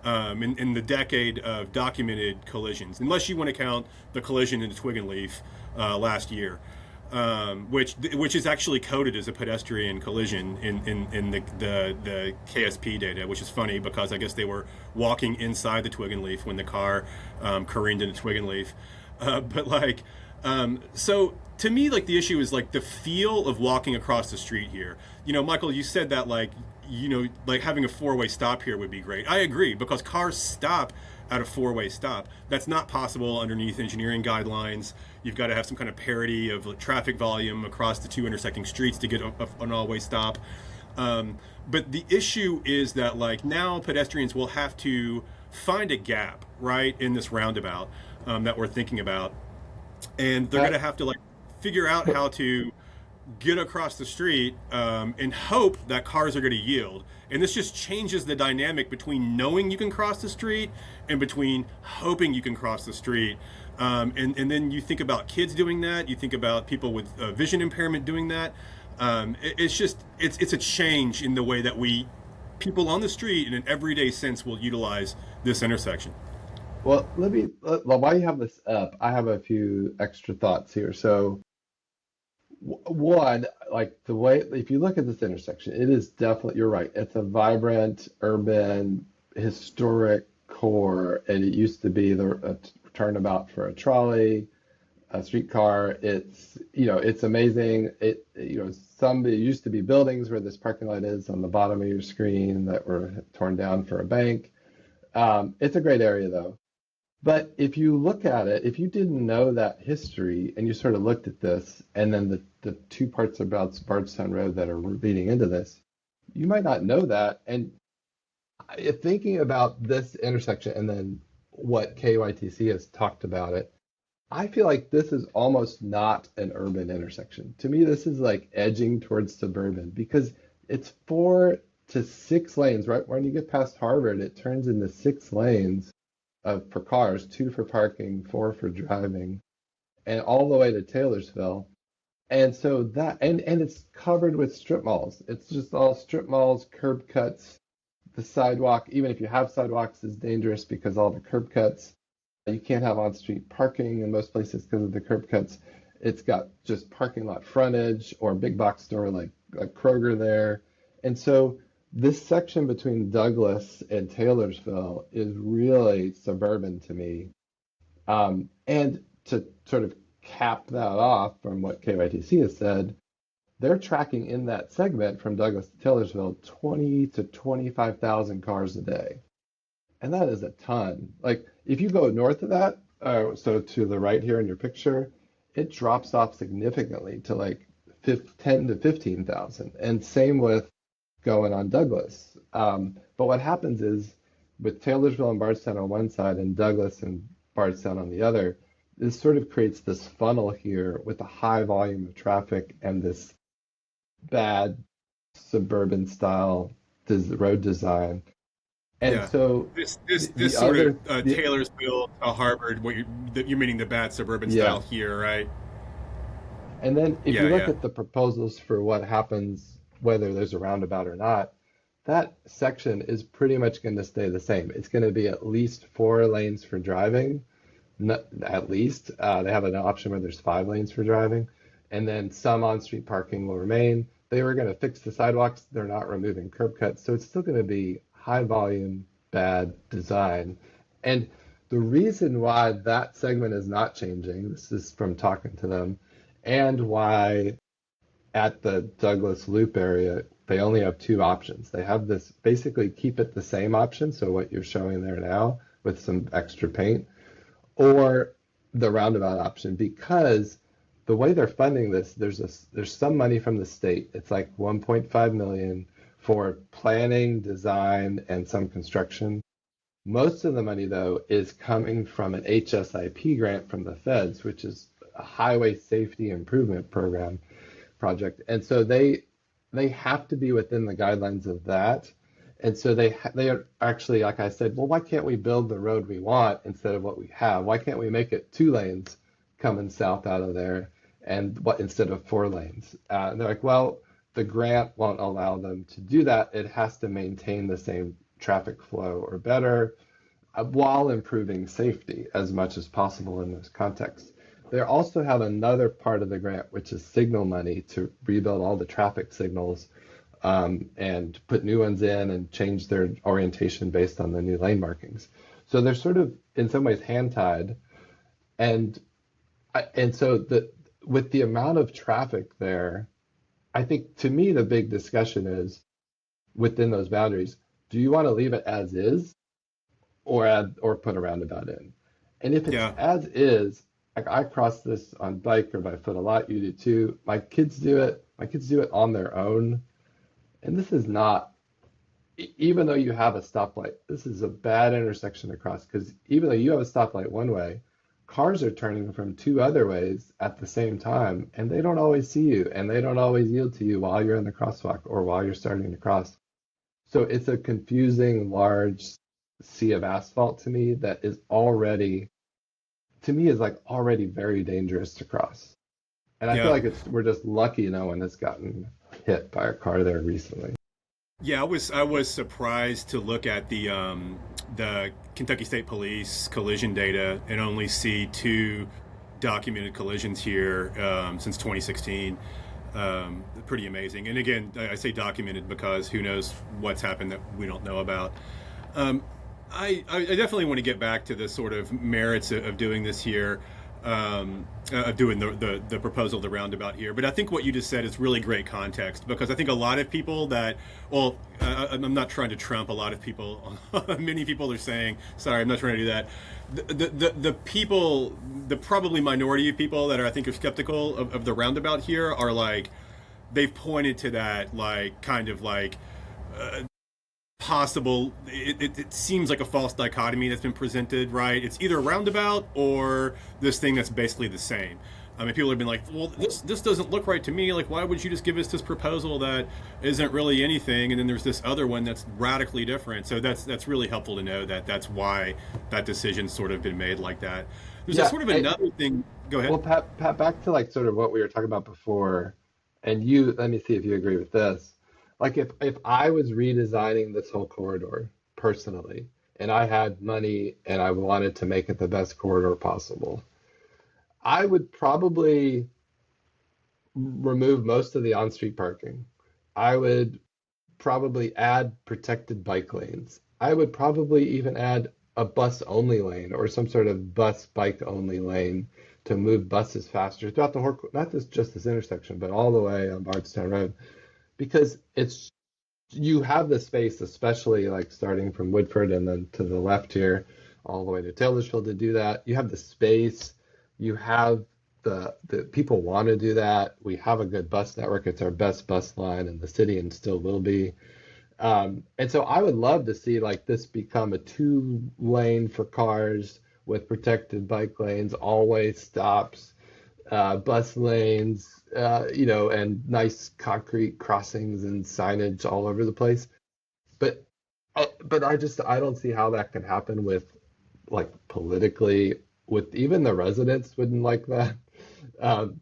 S1: in the decade of documented collisions, unless you want to count the collision in the Twig and Leaf last year. Which is actually coded as a pedestrian collision in the KSP data, which is funny because I guess they were walking inside the Twig and Leaf when the car careened into Twig and Leaf. But like, so to me, like, the issue is like the feel of walking across the street here. Michael, you said that like having a four-way stop here would be great. I agree, because cars stop at a four-way stop. That's not possible underneath engineering guidelines. You've got to have some kind of parity of traffic volume across the two intersecting streets to get an all-way stop. But the issue is that, like, now pedestrians will have to find a gap, right, in this roundabout that we're thinking about. And they're going to have to, like, figure out how to get across the street and hope that cars are going to yield. And this just changes the dynamic between knowing you can cross the street and between hoping you can cross the street. And then you think about kids doing that. You think about people with vision impairment doing that. It's a change in the way that people on the street in an everyday sense will utilize this intersection.
S2: Well, while you have this up, I have a few extra thoughts here. So, one, like, the way, if you look at this intersection, it is definitely, you're right, it's a vibrant, urban, historic core, and it used to be a turnabout for a trolley, a streetcar. It's amazing. It used to be buildings where this parking lot is on the bottom of your screen that were torn down for a bank. It's a great area, though. But if you look at it, if you didn't know that history and you sort of looked at this, and then the two parts about Bardstown Road that are leading into this, you might not know that. And thinking about this intersection and then what KYTC has talked about it, I feel like this is almost not an urban intersection. To me, this is like edging towards suburban, because it's 4 to 6 lanes, right? When you get past Harvard, it turns into 6 lanes for cars, 2 for parking, 4 for driving, and all the way to Taylorsville. And so and it's covered with strip malls. It's just all strip malls, curb cuts. The sidewalk, even if you have sidewalks, is dangerous because all the curb cuts. You can't have on-street parking in most places because of the curb cuts. It's got just parking lot frontage or a big box store like Kroger there. And so this section between Douglass and Taylorsville is really suburban to me. And to sort of cap that off from what KYTC has said, they're tracking in that segment from Douglass to Taylorsville 20 to 25,000 cars a day. And that is a ton. Like, if you go north of that, so to the right here in your picture, it drops off significantly to like 10 to 15,000. And same with going on Douglass. But what happens is, with Taylorsville and Bardstown on one side and Douglass and Bardstown on the other, this sort of creates this funnel here with a high volume of traffic and this bad suburban style road design. And so
S1: this sort of Taylorsville to Harvard, you're meaning the bad suburban style here, right?
S2: And then if you look at the proposals for what happens, whether there's a roundabout or not, that section is pretty much going to stay the same. It's going to be at least 4 lanes for driving, at least. They have an option where there's 5 lanes for driving, and then some on-street parking will remain. They were going to fix the sidewalks. They're not removing curb cuts, so it's still going to be high volume, bad design. And the reason why that segment is not changing, this is from talking to them, and why at the Douglass Loop area, they only have 2 options. They have this basically keep it the same option, so what you're showing there now with some extra paint, or the roundabout option, because the way they're funding this, there's some money from the state. It's like 1.5 million for planning, design, and some construction. Most of the money, though, is coming from an HSIP grant from the feds, which is a highway safety improvement project. And so they have to be within the guidelines of that. And so they are actually, like I said, well, why can't we build the road we want instead of what we have? Why can't we make it 2 lanes coming south out of there and instead of 4 lanes? They're like, well, the grant won't allow them to do that. It has to maintain the same traffic flow or better while improving safety as much as possible in this context. They also have another part of the grant, which is signal money to rebuild all the traffic signals and put new ones in and change their orientation based on the new lane markings. So they're sort of, in some ways, hand-tied. And so with the amount of traffic there, I think, to me, the big discussion is, within those boundaries, do you want to leave it as is or put a roundabout in? And if it's as is, like I cross this on bike or by foot a lot, you do too. My kids do it. My kids do it on their own. And this is not, even though you have a stoplight, this is a bad intersection to cross, because even though you have a stoplight one way, cars are turning from 2 other ways at the same time, and they don't always see you, and they don't always yield to you while you're in the crosswalk or while you're starting to cross. So it's a confusing, large sea of asphalt to me that is already, to me, is like already very dangerous to cross. And I feel like we're just lucky no one has gotten hit by a car there recently.
S1: Yeah, I was surprised to look at the Kentucky State Police collision data and only see 2 documented collisions here since 2016. Pretty amazing. And again, I say documented because who knows what's happened that we don't know about. I definitely want to get back to the sort of merits of doing this here. Of doing the proposal, the roundabout here. But I think what you just said is really great context, because I think a lot of people that, well, I'm not trying to trump a lot of people. Many people are saying, sorry, I'm not trying to do that. The people, the probably minority of people that I think are skeptical of the roundabout here are like, they've pointed to that like kind of like possible, it seems like a false dichotomy that's been presented, right? It's either a roundabout or this thing that's basically the same. I mean, people have been like, well, this doesn't look right to me. Like, why would you just give us this proposal that isn't really anything? And then there's this other one that's radically different. So that's really helpful to know that that's why that decision's sort of been made like that. There's sort of another thing. Go ahead.
S2: Well, Pat, back to like sort of what we were talking about before, and let me see if you agree with this. Like if I was redesigning this whole corridor personally, and I had money and I wanted to make it the best corridor possible, I would probably remove most of the on-street parking. I would probably add protected bike lanes. I would probably even add a bus-only lane or some sort of bus-bike-only lane to move buses faster throughout the whole, not just this intersection, but all the way on Bardstown Road. Because you have the space, especially like starting from Woodford and then to the left here, all the way to Taylorsville to do that. You have the space, you have the people want to do that. We have a good bus network. It's our best bus line in the city and still will be. And so I would love to see like this become a 2-lane for cars with protected bike lanes, always stops, bus lanes, and nice concrete crossings and signage all over the place. But I don't see how that can happen with like politically, with even the residents wouldn't like that.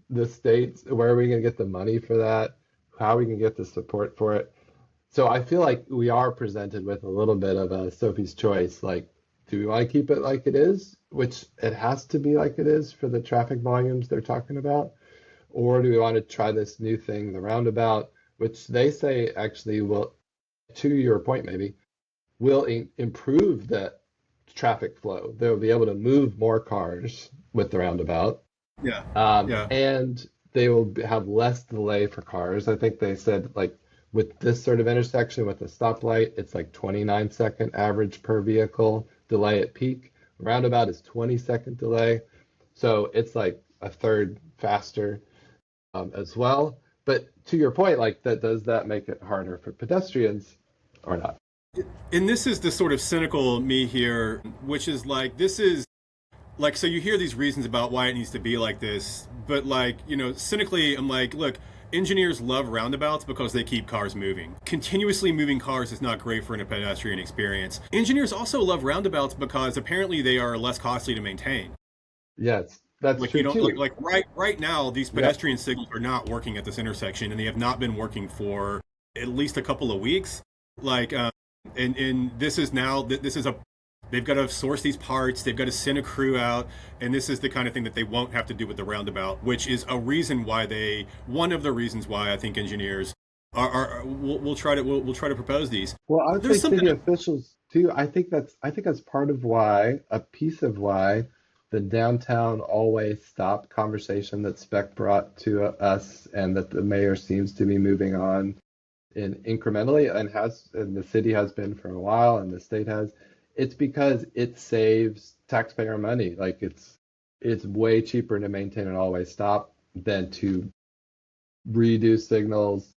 S2: The states, where are we going to get the money for that? How are we going to get the support for it? So I feel like we are presented with a little bit of a Sophie's choice. Like, do we want to keep it like it is, which it has to be like it is for the traffic volumes they're talking about? Or do we want to try this new thing, the roundabout, which they say actually will, to your point maybe, will improve the traffic flow. They'll be able to move more cars with the roundabout.
S1: Yeah. Yeah.
S2: And they will have less delay for cars. I think they said like with this sort of intersection with a stoplight, it's like 29-second average per vehicle delay at peak. Roundabout is 20-second delay. So it's like a third faster as well. But to your point, like does that make it harder for pedestrians or not?
S1: And this is the sort of cynical me here, which is like, this is like, so you hear these reasons about why it needs to be like this, but like, cynically, I'm like, look, engineers love roundabouts because they keep cars moving. Continuously moving cars is not great for a pedestrian experience. Engineers also love roundabouts because apparently they are less costly to maintain.
S2: Yes, that's
S1: like,
S2: true too.
S1: Like right now, these pedestrian signals are not working at this intersection, and they have not been working for at least a couple of weeks. Like, and this is now, they've got to source these parts, they've got to send a crew out, and this is the kind of thing that they won't have to do with the roundabout, which is one of the reasons why I think engineers we'll try to propose these.
S2: Well, I think city officials too. I think that's part of why, a piece of why the downtown always stop conversation that Spec brought to us and that the mayor seems to be moving on in incrementally and the city has been for a while and the state has. It's because it saves taxpayer money. Like it's way cheaper to maintain an always stop than to redo signals,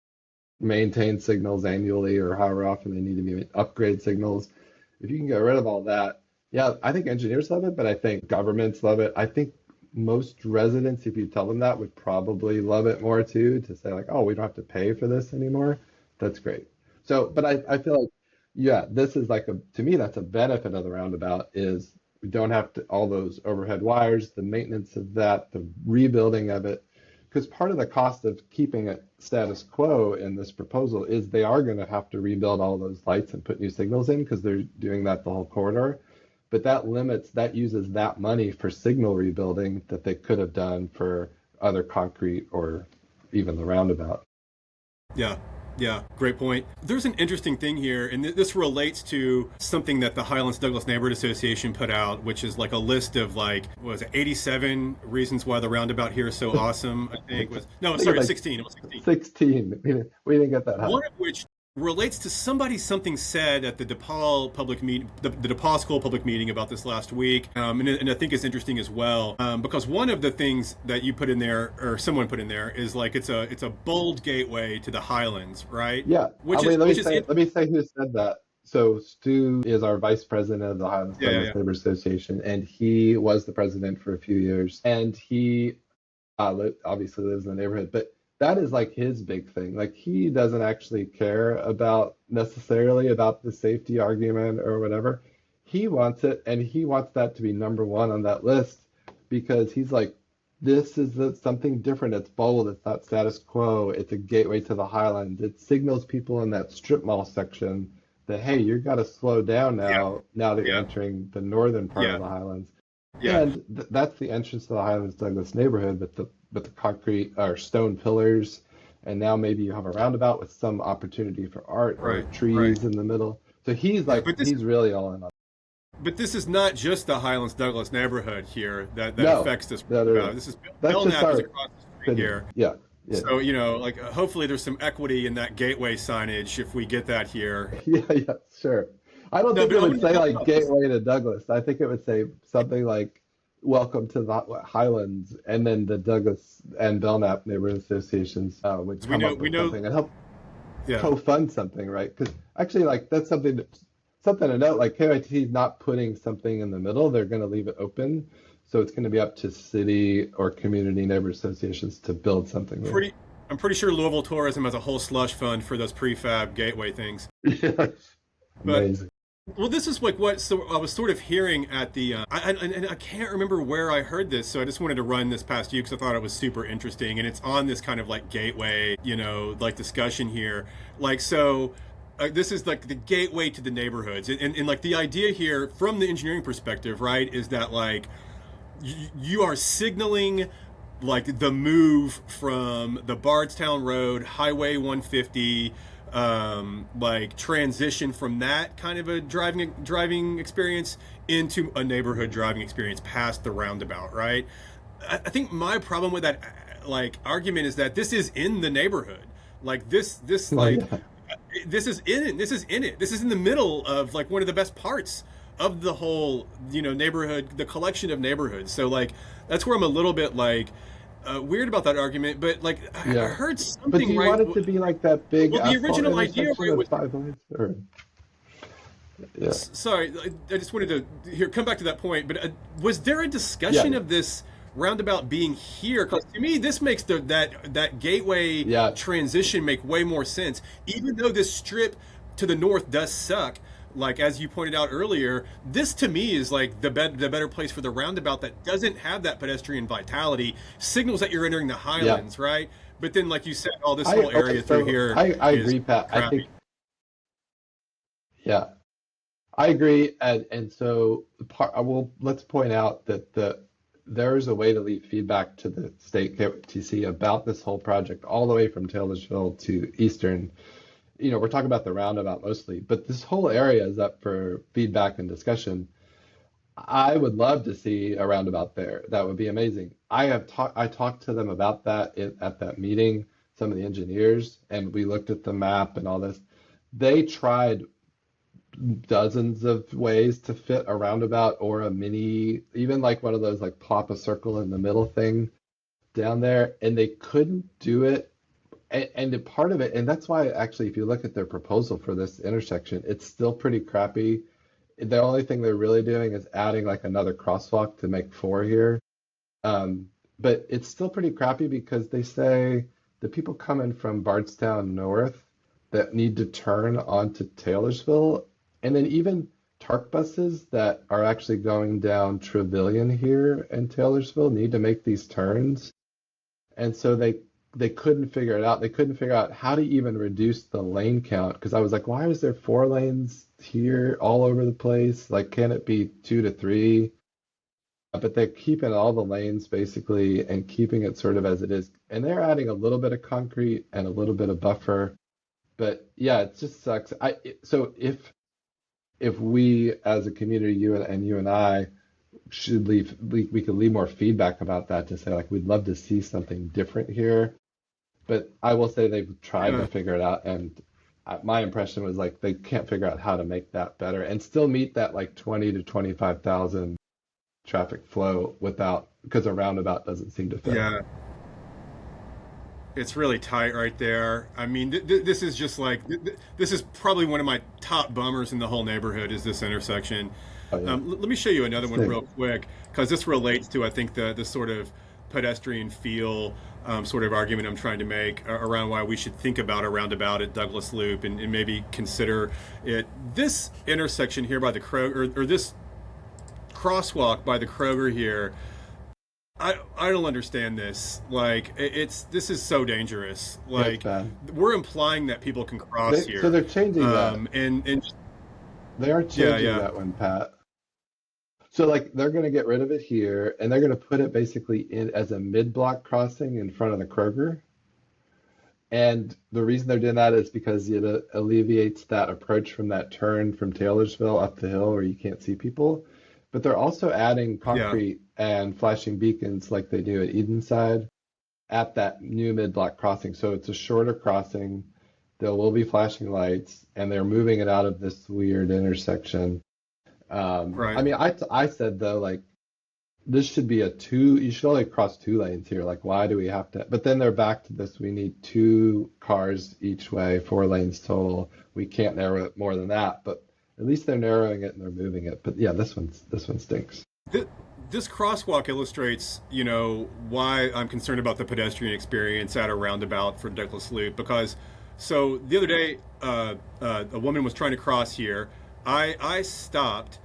S2: maintain signals annually or however often they need to be upgrade signals. If you can get rid of all that, yeah, I think engineers love it, but I think governments love it. I think most residents, if you tell them that, would probably love it more too, to say like, oh, we don't have to pay for this anymore. That's great. So, but I feel like, yeah, this is like to me, that's a benefit of the roundabout is we don't have to all those overhead wires, the maintenance of that, the rebuilding of it, because part of the cost of keeping it status quo in this proposal is they are going to have to rebuild all those lights and put new signals in because they're doing that the whole corridor. But that uses that money for signal rebuilding that they could have done for other concrete or even the roundabout.
S1: Yeah, great point. There's an interesting thing here, and this relates to something that the Highlands Douglass Neighborhood Association put out, which is like a list of 87 reasons why the roundabout here is so awesome, I think. 16. It was 16.
S2: 16. We didn't get that high.
S1: One of which relates to something said at the DePaul public meeting, the DePaul school public meeting about this last week, and I think it's interesting as well, because one of the things that you put in there, or someone put in there, is like it's a bold gateway to the Highlands, right?
S2: Yeah. Let me say who said that. So Stu is our vice president of the Highlands Douglass Neighborhood Association, and he was the president for a few years, and he obviously lives in the neighborhood, but that is like his big thing. Like he doesn't actually care necessarily about the safety argument or whatever. He wants it, and he wants that to be number one on that list because he's like, this is something different. It's bold. It's not status quo. It's a gateway to the Highlands. It signals people in that strip mall section that, hey, you've got to slow down now that you're entering the northern part of the Highlands. Yeah. And that's the entrance to the Highlands Douglass neighborhood with the concrete or stone pillars, and now maybe you have a roundabout with some opportunity for art or trees in the middle. So he's like, he's really all in on.
S1: But this is not just the Highlands Douglass neighborhood here that affects this. This is Belknap is across the street here. Yeah. So hopefully there's some equity in that gateway signage if we get that here.
S2: Yeah, sure. I don't think it would say like gateway to Douglas. I think it would say something like welcome to the Highlands, and then the Douglas and Belknap neighborhood associations would come up with something and help co-fund something, right? Because actually, like that's something to note. Like KYTC is not putting something in the middle; they're going to leave it open, so it's going to be up to city or community neighborhood associations to build something.
S1: I'm pretty sure Louisville Tourism has a whole slush fund for those prefab gateway things.
S2: Yes, amazing.
S1: Well, this is like what I was sort of hearing at the, and I can't remember where I heard this, so I just wanted to run this past you because I thought it was super interesting, and it's on this kind of like gateway, like discussion here. Like, so this is like the gateway to the neighborhoods, and like the idea here from the engineering perspective, right, is that like you are signaling like the move from the Bardstown Road, Highway 150, like transition from that kind of a driving experience into a neighborhood driving experience past the roundabout, right? I think my problem with that like argument is that this is in the neighborhood. Like this like this is in it. This is in the middle of like one of the best parts of the whole, neighborhood, the collection of neighborhoods. So like that's where I'm a little bit like weird about that argument, but like I heard something.
S2: But do you want it to be like that big?
S1: Well, the original idea where it was
S2: 5 lanes, or... Yeah.
S1: Sorry, I just wanted to come back to that point. But was there a discussion of this roundabout being here? Because to me, this makes that gateway transition make way more sense. Even though this strip to the north does suck, like as you pointed out earlier, this to me is like the better place for the roundabout that doesn't have that pedestrian vitality, signals that you're entering the Highlands, right? But then, like you said, all this whole area through here.
S2: I agree, Pat.
S1: Crappy.
S2: I agree, and so let's point out that there's a way to leave feedback to the state KYTC about this whole project, all the way from Taylorsville to Eastern. We're talking about the roundabout mostly, but this whole area is up for feedback and discussion. I would love to see a roundabout there. That would be amazing. I talked to them about that at that meeting, some of the engineers, and we looked at the map and all this. They tried dozens of ways to fit a roundabout or a mini, even like one of those like plop a circle in the middle thing down there, and they couldn't do it. And part of it, and that's why actually, if you look at their proposal for this intersection, it's still pretty crappy. The only thing they're really doing is adding like another crosswalk to make 4 here. But it's still pretty crappy because they say the people coming from Bardstown North that need to turn onto Taylorsville, and then even TARC buses that are actually going down Trevilian here in Taylorsville need to make these turns. And so they couldn't figure it out. They couldn't figure out how to even reduce the lane count, because I was like, why is there 4 lanes here all over the place? Like, can it be 2 to 3? But they're keeping all the lanes basically and keeping it sort of as it is. And they're adding a little bit of concrete and a little bit of buffer. But yeah, it just sucks. So if we as a community, you and I, should we could leave more feedback about that to say like we'd love to see something different here. But I will say they've tried to figure it out, and my impression was like they can't figure out how to make that better and still meet that like 20 to 25,000 traffic flow because a roundabout doesn't seem to fit.
S1: Yeah, it's really tight right there. I mean, this is just like this is probably one of my top bummers in the whole neighborhood is this intersection. Oh, yeah. Let me show you another one real quick, because this relates to, I think, the sort of pedestrian feel sort of argument I'm trying to make around why we should think about a roundabout at Douglass Loop and maybe consider it. This intersection here by the Kroger, or this crosswalk by the Kroger here, I don't understand this. Like, this is so dangerous. Like, we're implying that people can cross here.
S2: So they're changing that.
S1: And
S2: they are changing that one, Pat. So like they're going to get rid of it here, and they're going to put it basically in as a mid-block crossing in front of the Kroger. And the reason they're doing that is because it alleviates that approach from that turn from Taylorsville up the hill where you can't see people. But they're also adding concrete and flashing beacons like they do at Edenside at that new mid-block crossing. So it's a shorter crossing. There will be flashing lights, and they're moving it out of this weird intersection. Right. I mean, I said though, like, this should be you should only cross 2 lanes here. Like, why do we have to? But then they're back to this. We need 2 cars each way, 4 lanes total. We can't narrow it more than that. But at least they're narrowing it and they're moving it. But yeah, this one stinks.
S1: This crosswalk illustrates, why I'm concerned about the pedestrian experience at a roundabout for Douglass Loop. Because, so the other day, a woman was trying to cross here. I stopped.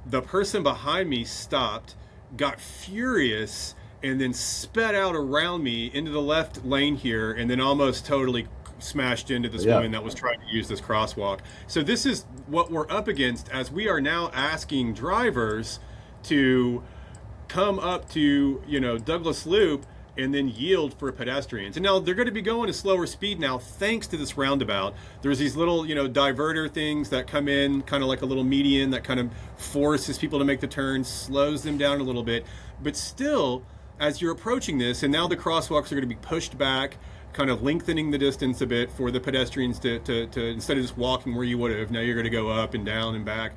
S1: The person behind me stopped, got furious, and then sped out around me into the left lane here, and then almost totally smashed into this
S2: Yeah.
S1: woman that was trying to use this crosswalk. So this is what we're up against as we are now asking drivers to come up to, Douglass Loop and then yield for pedestrians. And now they're going to be going a slower speed now thanks to this roundabout. There's these little, diverter things that come in, kind of like a little median that kind of forces people to make the turn, slows them down a little bit. But still, as you're approaching this, and now the crosswalks are going to be pushed back, kind of lengthening the distance a bit for the pedestrians to instead of just walking where you would have, now you're going to go up and down and back.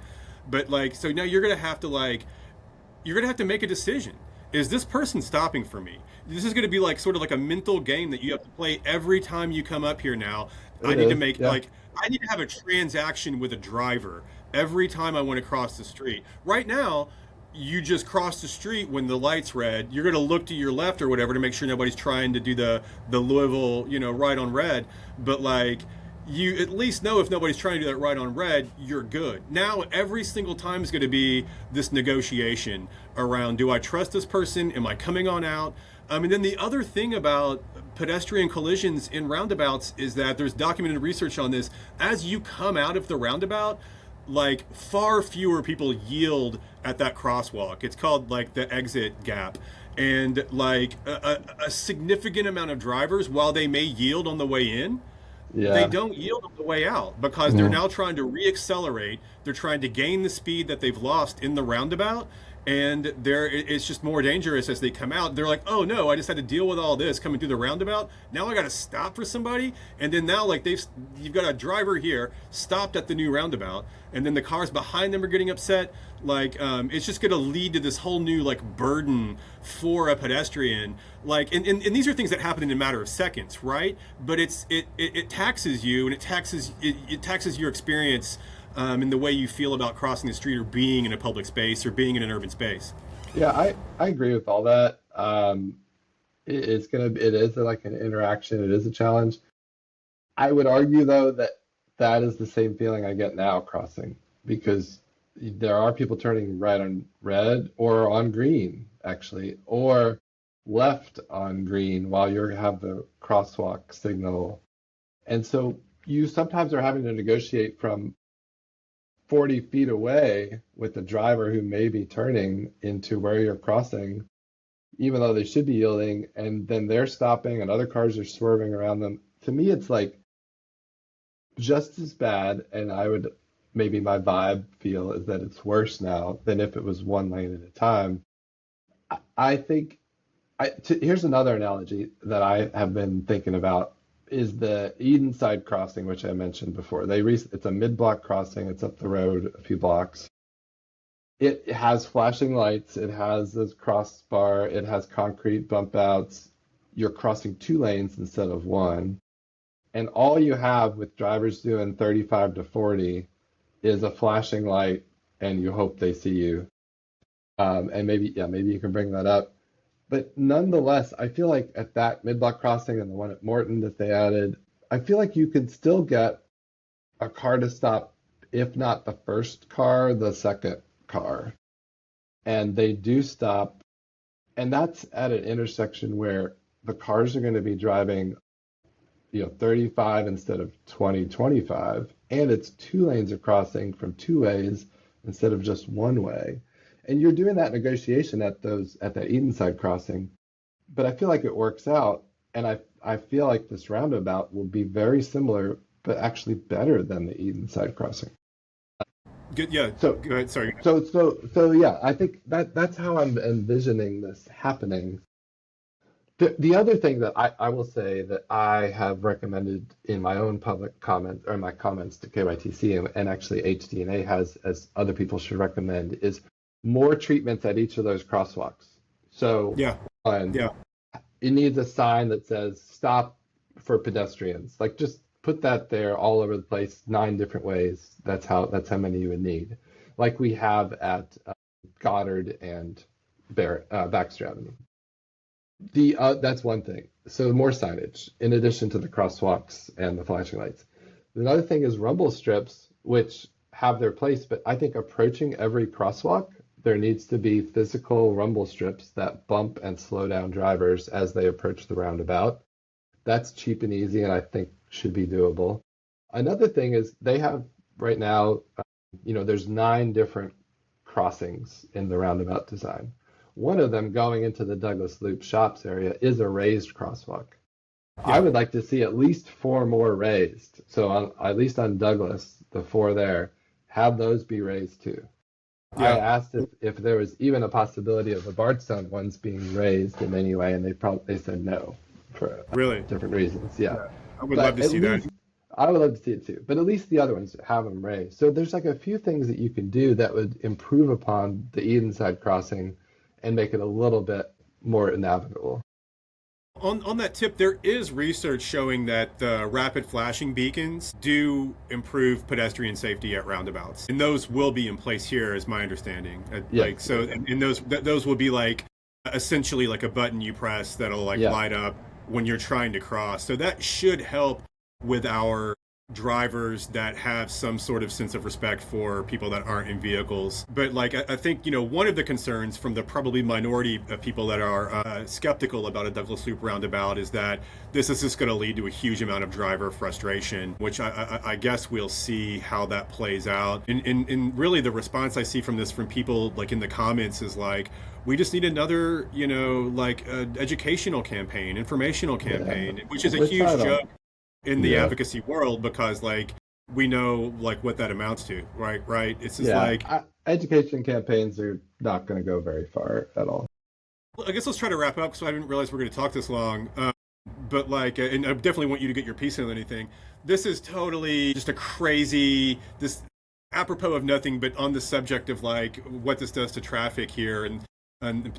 S1: But so now you're going to have to make a decision. Is this person stopping for me? This is going to be sort of like a mental game that you have to play every time you come up here now. I need to have a transaction with a driver every time I want to cross the street. Right now, you just cross the street when the light's red. You're going to look to your left or whatever to make sure nobody's trying to do the Louisville, right on red. But you at least know if nobody's trying to do that right on red, you're good. Now, every single time is going to be this negotiation around, do I trust this person? Am I coming on out? And then the other thing about pedestrian collisions in roundabouts is that there's documented research on this. As you come out of the roundabout, far fewer people yield at that crosswalk. It's called the exit gap. And a significant amount of drivers, while they may yield on the way in, they don't yield on the way out because they're now trying to reaccelerate. They're trying to gain the speed that they've lost in the roundabout. And it's just more dangerous as they come out. They're like, oh no, I just had to deal with all this coming through the roundabout. Now I got to stop for somebody. And then now you've got a driver here stopped at the new roundabout. And then the cars behind them are getting upset. It's just going to lead to this whole new burden for a pedestrian. And these are things that happen in a matter of seconds, right? But it taxes you, and it taxes your experience in the way you feel about crossing the street or being in a public space or being in an urban space.
S2: Yeah, I agree with all that. It is an interaction. It is a challenge. I would argue though that is the same feeling I get now crossing, because there are people turning right on red or on green actually, or left on green while you have the crosswalk signal. And so you sometimes are having to negotiate from 40 feet away with the driver who may be turning into where you're crossing, even though they should be yielding, and then they're stopping and other cars are swerving around them. To me, it's just as bad, and maybe my vibe feel is that it's worse now than if it was one lane at a time. I think, here's another analogy that I have been thinking about, is the Edenside crossing, which I mentioned before. It's a mid-block crossing. It's up the road a few blocks. It has flashing lights. It has this crossbar. It has concrete bump outs. You're crossing 2 lanes instead of 1. And all you have with drivers doing 35 to 40 is a flashing light, and you hope they see you. And maybe you can bring that up. But nonetheless, I feel like at that mid-block crossing and the one at Morton that they added, I feel like you could still get a car to stop, if not the first car, the second car. And they do stop. And that's at an intersection where the cars are going to be driving 35 instead of 20, 25. And it's 2 lanes of crossing from 2 ways instead of just 1 way. And you're doing that negotiation at that Edenside crossing, but I feel like it works out, and I feel like this roundabout will be very similar, but actually better than the Edenside crossing.
S1: Good, yeah. So go ahead. Sorry.
S2: So yeah, I think that's how I'm envisioning this happening. The other thing that I will say that I have recommended in my own public comment or my comments to KYTC, and actually HDNA has, as other people should recommend, is more treatments at each of those crosswalks. So it needs a sign that says stop for pedestrians. Just put that there all over the place, 9 different ways. That's how many you would need. Like we have at Goddard and Baxter Avenue. That's one thing. So more signage in addition to the crosswalks and the flashing lights. Another thing is rumble strips, which have their place, but I think approaching every crosswalk, there needs to be physical rumble strips that bump and slow down drivers as they approach the roundabout. That's cheap and easy, and I think should be doable. Another thing is they have right now, there's 9 different crossings in the roundabout design. One of them going into the Douglass Loop shops area is a raised crosswalk.
S1: Yeah.
S2: I would like to see at least 4 more raised. So at least on Douglass, the 4 there, have those be raised too.
S1: Yeah.
S2: I asked if there was even a possibility of the Bardstown ones being raised in any way, and they said no for
S1: Really
S2: different reasons. Yeah.
S1: I would love to see that.
S2: I would love to see it too, but at least the other ones have them raised. So there's like a few things that you can do that would improve upon the Edenside crossing and make it a little bit more navigable.
S1: On that tip, there is research showing that the rapid flashing beacons do improve pedestrian safety at roundabouts, and those will be in place here, is my understanding.
S2: Yes.
S1: And those will be like essentially like a button you press that'll light up when you're trying to cross. So that should help with our drivers that have some sort of sense of respect for people that aren't in vehicles. But I think, one of the concerns from the probably minority of people that are skeptical about a Douglass Loop roundabout is that this is just going to lead to a huge amount of driver frustration, which I guess we'll see how that plays out. And really the response I see from this from people in the comments is we just need another, educational campaign, informational campaign, which is a huge joke in the advocacy world, because we know what that amounts to, right? It's just
S2: education campaigns are not going to go very far at all.
S1: I guess let's try to wrap up, because I didn't realize we're going to talk this long. But and I definitely want you to get your piece in on anything. This is totally just this apropos of nothing, but on the subject of what this does to traffic here and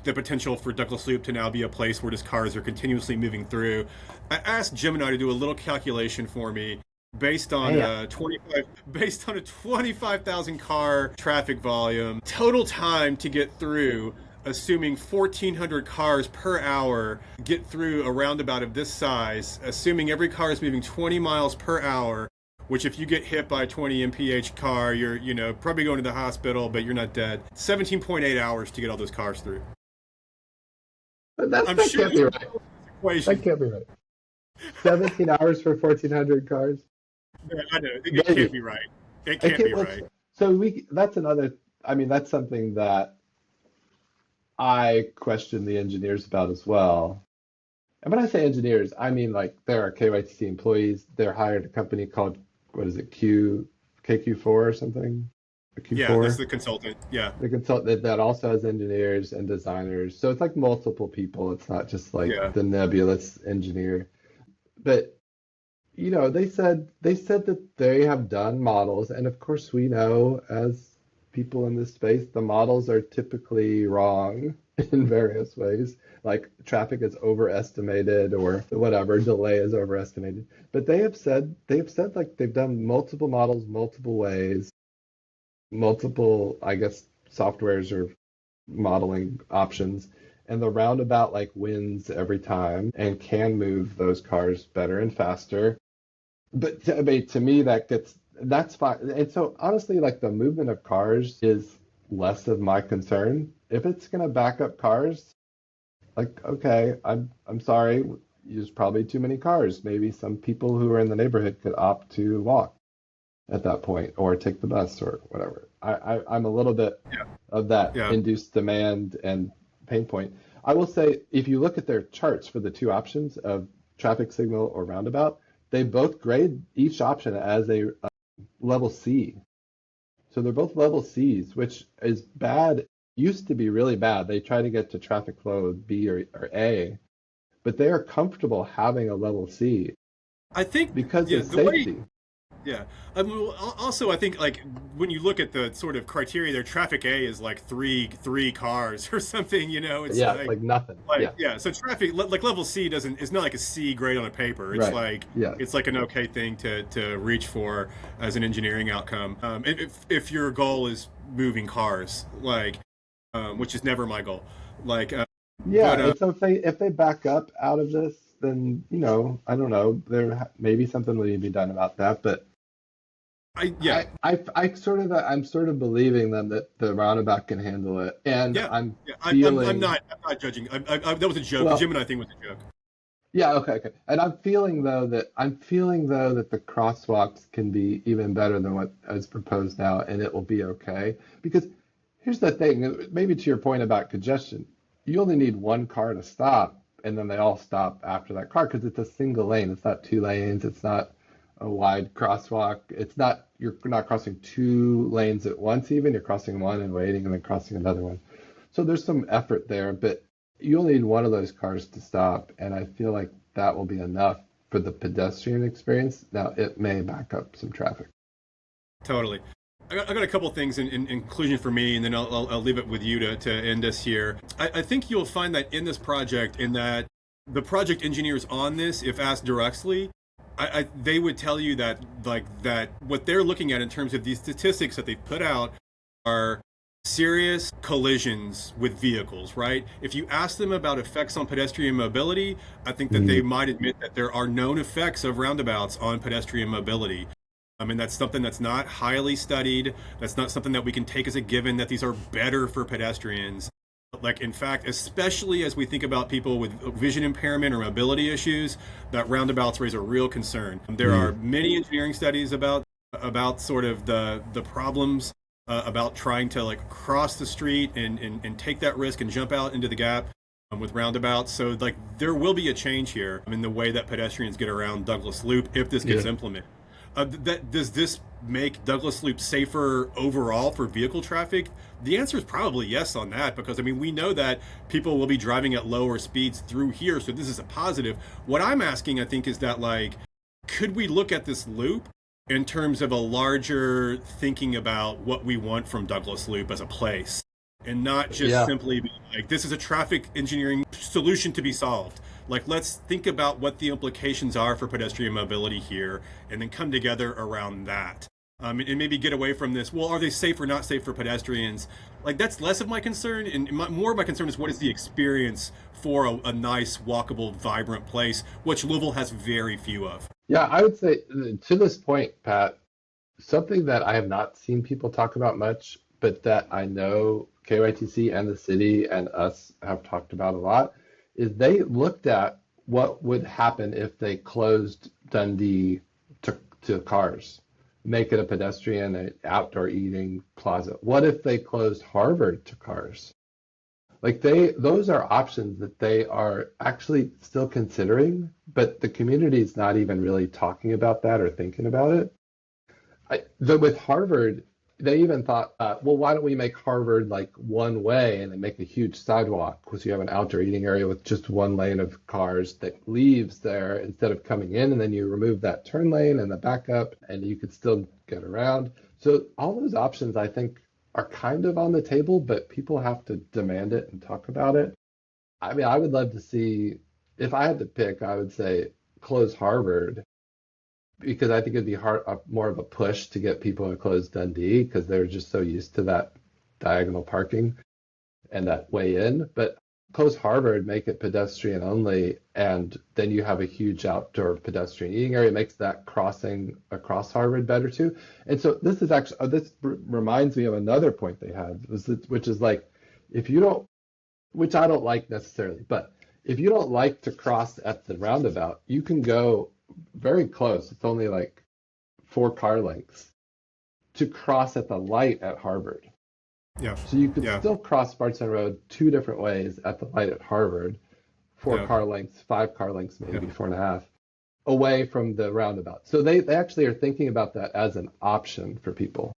S1: the potential for Douglass Loop to now be a place where just cars are continuously moving through. I asked Gemini to do a little calculation for me based on a 25,000 car traffic volume, total time to get through, assuming 1,400 cars per hour get through a roundabout of this size, assuming every car is moving 20 miles per hour, which if you get hit by a 20 mph car, you're probably going to the hospital, but you're not dead. 17.8 hours to get all those cars through.
S2: That can't be right. That can't be right. 17 hours for 1,400 cars?
S1: Yeah, I know. It can't be right. It can't be right.
S2: So that's something that I question the engineers about as well. And when I say engineers, I mean there are KYTC employees. They're hired a company called, what is it, KQ4 or something? Q4?
S1: Yeah, that's the consultant. Yeah.
S2: The consultant that also has engineers and designers. So it's multiple people. It's not just the nebulous engineer. But they said that they have done models, and of course we know as people in this space, the models are typically wrong in various ways. Traffic is overestimated or whatever, delay is overestimated. But they have said they've done multiple models, multiple ways, multiple, I guess, softwares or modeling options. And the roundabout wins every time and can move those cars better and faster. But to me, that's fine. And so honestly, the movement of cars is less of my concern. If it's going to back up cars, okay, I'm sorry, there's probably too many cars. Maybe some people who are in the neighborhood could opt to walk at that point or take the bus or whatever. I'm a little bit of that induced demand and pain point. I will say, if you look at their charts for the 2 options of traffic signal or roundabout, they both grade each option as a level C. So they're both level Cs, which is bad. Used to be really bad. They try to get to traffic flow B or A, but they are comfortable having a level C.
S1: I think
S2: because of safety.
S1: Also, I think when you look at the sort of criteria there, traffic A is three cars or something. It's
S2: nothing.
S1: So traffic level C is not a C grade on a paper. It's it's an okay thing to reach for as an engineering outcome. If your goal is moving cars, which is never my goal.
S2: So if they back up out of this, then I don't know. There maybe something will need to be done about that, but. I'm sort of believing them that the roundabout can handle it, and I'm not judging. That was a joke.
S1: Well, the Gemini thing was a joke.
S2: Yeah, okay. And I'm feeling though that the crosswalks can be even better than what is proposed now, and it will be okay. Because here's the thing, maybe to your point about congestion, you only need one car to stop, and then they all stop after that car because it's a single lane. It's not two lanes. It's not a wide crosswalk. It's not you're not crossing two lanes at once even. You're crossing one and waiting and then crossing another one. So there's some effort there, but you only need one of those cars to stop, and I feel like that will be enough for the pedestrian experience. Now, it may back up some traffic.
S1: Totally. I got a couple things in conclusion for me, and then I'll leave it with you to end us here. I think you'll find that in this project, in that the project engineers on this, if asked directly, they would tell you that what they're looking at in terms of these statistics that they've put out are serious collisions with vehicles, right? If you ask them about effects on pedestrian mobility, I think that they might admit that there are known effects of roundabouts on pedestrian mobility. I mean, that's something that's not highly studied. That's not something that we can take as a given that these are better for pedestrians. Like, in fact, especially as we think about people with vision impairment or mobility issues, that roundabouts raise a real concern. There are many engineering studies about sort of the problems about trying to like cross the street and take that risk and jump out into the gap with roundabouts. So like there will be a change here in the way that pedestrians get around Douglass Loop if this gets implemented. Does this make Douglass Loop safer overall for vehicle traffic? The answer is probably yes on that, because I mean we know that people will be driving at lower speeds through here, so this is a positive. What I'm asking, I think, is that like, could we look at this loop in terms of a larger thinking about what we want from Douglass Loop as a place, and not just simply be like, this is a traffic engineering solution to be solved. Like, let's think about what the implications are for pedestrian mobility here, and then come together around that. And maybe get away from this, well, are they safe or not safe for pedestrians? Like, that's less of my concern, and more of my concern is what is the experience for a nice, walkable, vibrant place, which Louisville has very few of.
S2: Yeah, I would say to this point, Pat, something that I have not seen people talk about much, but that I know KYTC and the city and us have talked about a lot, is they looked at what would happen if they closed Dundee to cars, make it a pedestrian, an outdoor eating plaza. What if they closed Harvard to cars? Like those are options that they are actually still considering, but the community is not even really talking about that or thinking about it. With Harvard, they even thought, well, why don't we make Harvard like one way and then make a huge sidewalk, because you have an outdoor eating area with just one lane of cars that leaves there instead of coming in, and then you remove that turn lane and the backup and you could still get around. So all those options, I think, are kind of on the table, but people have to demand it and talk about it. I mean, I would love to see, if I had to pick, I would say close Harvard, because I think it'd be more of a push to get people to close Dundee because they're just so used to that diagonal parking and that way in. But close Harvard, make it pedestrian only, and then you have a huge outdoor pedestrian eating area. It makes that crossing across Harvard better too. And so this is actually, this reminds me of another point they had, which is like, if you don't, which I don't like necessarily, but if you don't like to cross at the roundabout, you can go very close. It's only like 4 car lengths to cross at the light at Harvard.
S1: Yeah.
S2: So you could still cross Bardstown Road 2 different ways at the light at Harvard, 4 car lengths, 5 car lengths, maybe 4.5, away from the roundabout. So they actually are thinking about that as an option for people.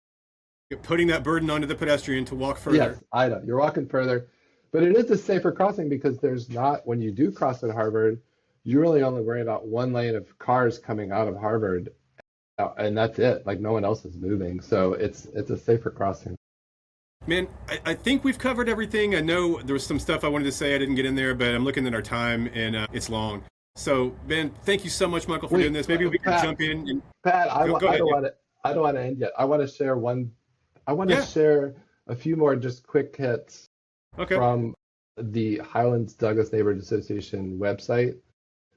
S1: You're putting that burden onto the pedestrian to walk further.
S2: Yes, I know. You're walking further. But it is a safer crossing because there's not, when you do cross at Harvard, you really only worry about 1 lane of cars coming out of Harvard, and that's it. Like, no one else is moving. So it's a safer crossing.
S1: Man, I think we've covered everything. I know there was some stuff I wanted to say I didn't get in there, but I'm looking at our time, and it's long. So, Ben, thank you so much, Michael, for doing this. Maybe we can jump in. And
S2: Pat, I don't want to end yet. I want to share share a few more just quick hits from the Highlands Douglass Neighborhood Association website.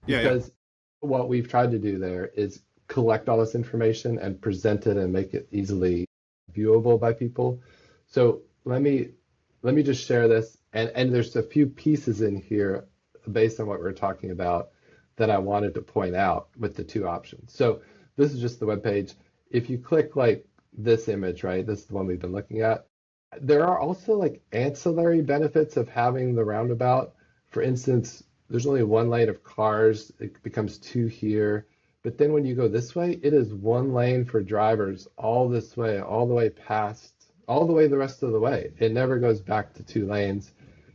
S2: Because what we've tried to do there is collect all this information and present it and make it easily viewable by people. So let me just share this, and there's a few pieces in here based on what we're talking about that I wanted to point out with the two options. So this is just the web page. If you click like this image, right, this is the one we've been looking at, there are also like ancillary benefits of having the roundabout. For instance, there's only one lane of cars, it becomes two here. But then when you go this way, it is one lane for drivers all this way, all the way past, all the way the rest of the way. It never goes back to two lanes.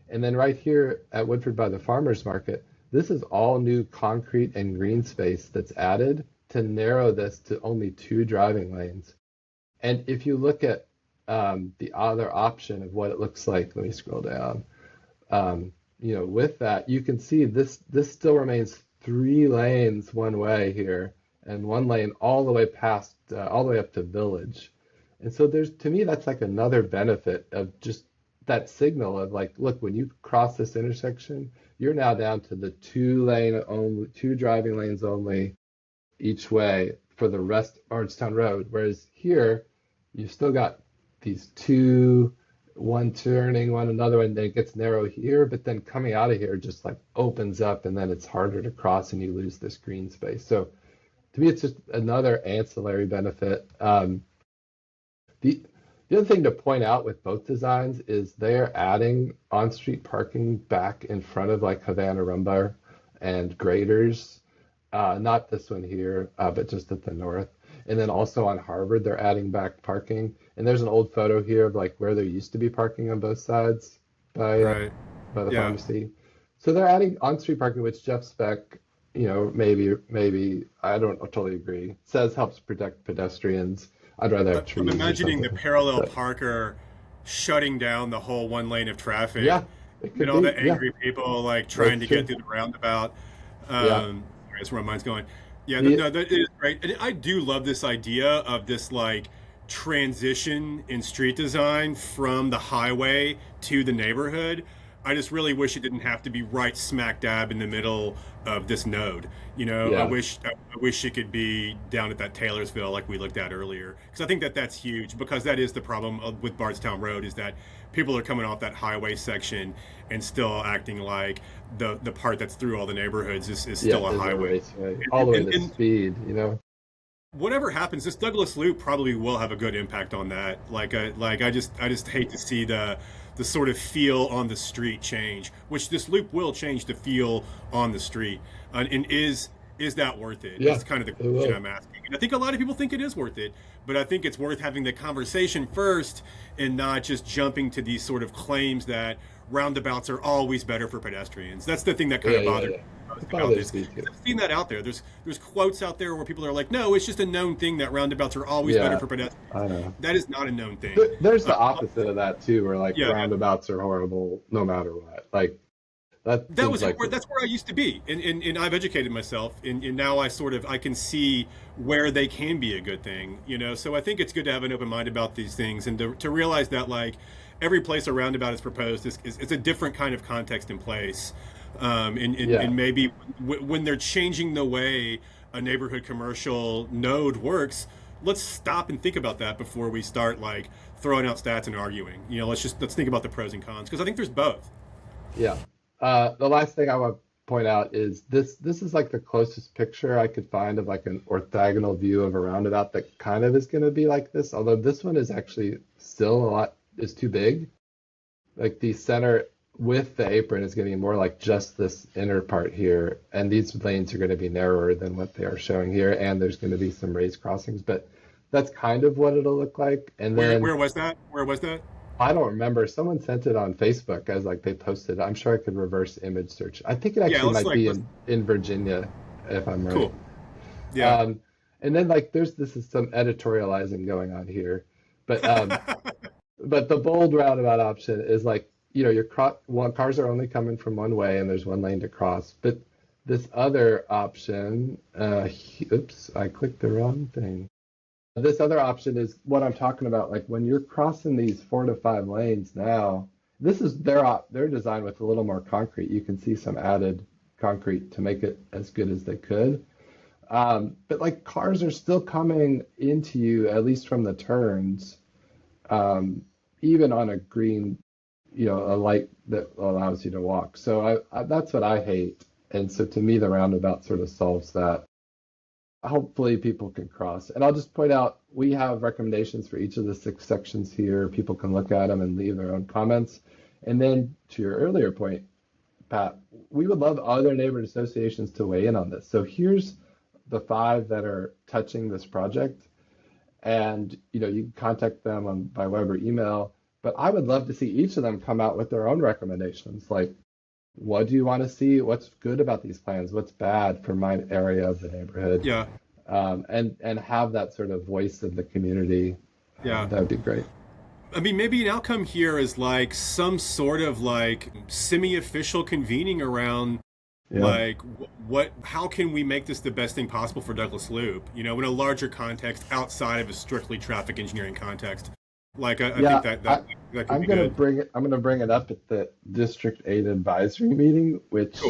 S2: And then right here at Woodford by the Farmers Market, this is all new concrete and green space that's added to narrow this to only two driving lanes. And if you look at the other option of what it looks like, let me scroll down. With that, you can see this still remains three lanes one way here, and one lane all the way past, all the way up to Village. And so to me, that's like another benefit of just that signal of like, look, when you cross this intersection, you're now down to the two driving lanes only each way for the rest of Bardstown Road. Whereas here, you've still got these two, one turning, one another one, then it gets narrow here, but then coming out of here just like opens up, and then it's harder to cross and you lose this green space. So to me, it's just another ancillary benefit. The other thing to point out with both designs is they're adding on-street parking back in front of like Havana Rumbar and Graders. Not this one here, but just at the north. And then also on Harvard, they're adding back parking. And there's an old photo here of like where there used to be parking on both sides by the pharmacy. So they're adding on-street parking, which Jeff Speck, maybe I don't totally agree, says helps protect pedestrians. I'd rather have trees.
S1: I'm imagining the parallel parker shutting down the whole one lane of traffic.
S2: Yeah.
S1: And all the angry people like trying to get through the roundabout. That's where my mind's going. That is great. And I do love this idea of this like transition in street design from the highway to the neighborhood. I just really wish it didn't have to be right smack dab in the middle of this node. I wish it could be down at that Taylorsville like we looked at earlier, because I think that's huge, because that is the problem with Bardstown Road, is that people are coming off that highway section and still acting like the part that's through all the neighborhoods is still a highway.
S2: All the way to speed,
S1: Whatever happens, this Douglass Loop probably will have a good impact on that. I just hate to see the sort of feel on the street change, which this loop will change the feel on the street. And is that worth it? That's kind of the question I'm asking. And I think a lot of people think it is worth it, but I think it's worth having the conversation first and not just jumping to these sort of claims that roundabouts are always better for pedestrians. That's the thing that kind of bothered me about this. I've seen that out there. There's quotes out there where people are like, no, it's just a known thing that roundabouts are always better for pedestrians.
S2: I know.
S1: That is not a known thing.
S2: There's the opposite of that too, where like roundabouts are horrible no matter what. Like that's where I used to be, and I've educated myself, and now I can see where they can be a good thing, So I think it's good to have an open mind about these things, and to realize that like every place a roundabout is proposed is a different kind of context in place, and maybe when they're changing the way a neighborhood commercial node works, let's stop and think about that before we start like throwing out stats and arguing. Let's think about the pros and cons, because I think there's both. Yeah. The last thing I want to point out is this is like the closest picture I could find of like an orthogonal view of a roundabout that kind of is going to be like this, although this one is actually still is too big. Like the center with the apron is going to be more like just this inner part here, and these lanes are going to be narrower than what they are showing here, and there's going to be some raised crossings, but that's kind of what it'll look like. And then
S1: where was that?
S2: I don't remember. Someone sent it on Facebook as like they posted. I'm sure I could reverse image search. I think it actually might be in Virginia, if I'm right.
S1: Cool. Yeah.
S2: And then like this is some editorializing going on here, but but the bold roundabout option is like, your cars are only coming from one way and there's one lane to cross. But this other option, oops, I clicked the wrong thing. This other option is what I'm talking about. Like when you're crossing these 4 to 5 lanes now, this is their design with a little more concrete. You can see some added concrete to make it as good as they could. But like cars are still coming into you, at least from the turns, even on a green, a light that allows you to walk. So that's what I hate. And so to me, the roundabout sort of solves that. Hopefully people can cross. And I'll just point out, we have recommendations for each of the 6 sections here. People can look at them and leave their own comments. And then to your earlier point, Pat, we would love other neighborhood associations to weigh in on this. So here's the 5 that are touching this project. And you can contact them by web or email. But I would love to see each of them come out with their own recommendations. Like, what do you want to see? What's good about these plans? What's bad for my area of the neighborhood?
S1: Yeah.
S2: And have that sort of voice of the community.
S1: Yeah.
S2: That would be great.
S1: I mean, maybe an outcome here is like some sort of like semi-official convening around like how can we make this the best thing possible for Douglass Loop, in a larger context outside of a strictly traffic engineering context. Like I think that could
S2: I'm
S1: be
S2: gonna
S1: good.
S2: I'm gonna bring it up at the District 8 advisory meeting, which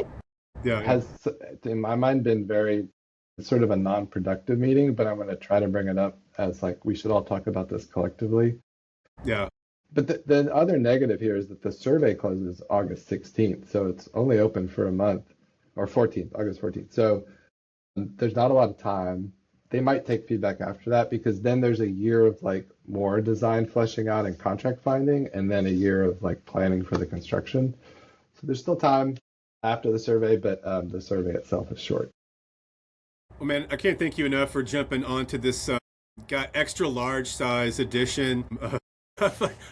S2: has in my mind been very sort of a non-productive meeting, but I'm gonna try to bring it up as like we should all talk about this collectively.
S1: Yeah.
S2: But the other negative here is that the survey closes August 16th, so it's only open for a month, or 14th, August 14th. So there's not a lot of time. They might take feedback after that, because then there's a year of like more design fleshing out and contract finding, and then a year of like planning for the construction. So there's still time after the survey, but the survey itself is short.
S1: Well, man, I can't thank you enough for jumping onto this got extra large size edition.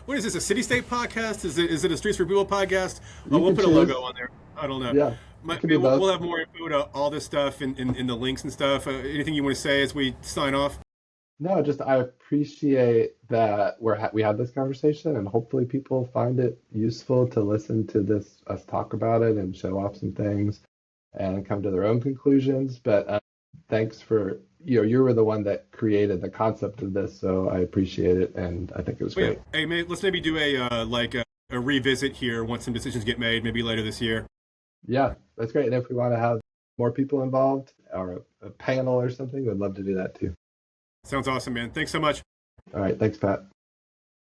S1: What is this, a Citystate podcast? Is it a Streets for People podcast? We'll put a logo on there. I don't know.
S2: Yeah.
S1: We'll have more info to all this stuff in the links and stuff. Anything you want to say as we sign off?
S2: No, just I appreciate that we had this conversation, and hopefully people find it useful to listen to us talk about it and show off some things and come to their own conclusions. But thanks for, you were the one that created the concept of this, so I appreciate it, and I think it was great.
S1: Hey, man, let's maybe do a revisit here once some decisions get made, maybe later this year.
S2: Yeah, that's great. And if we want to have more people involved or a panel or something, we'd love to do that too.
S1: Sounds awesome, man. Thanks so much.
S2: All right. Thanks, Pat.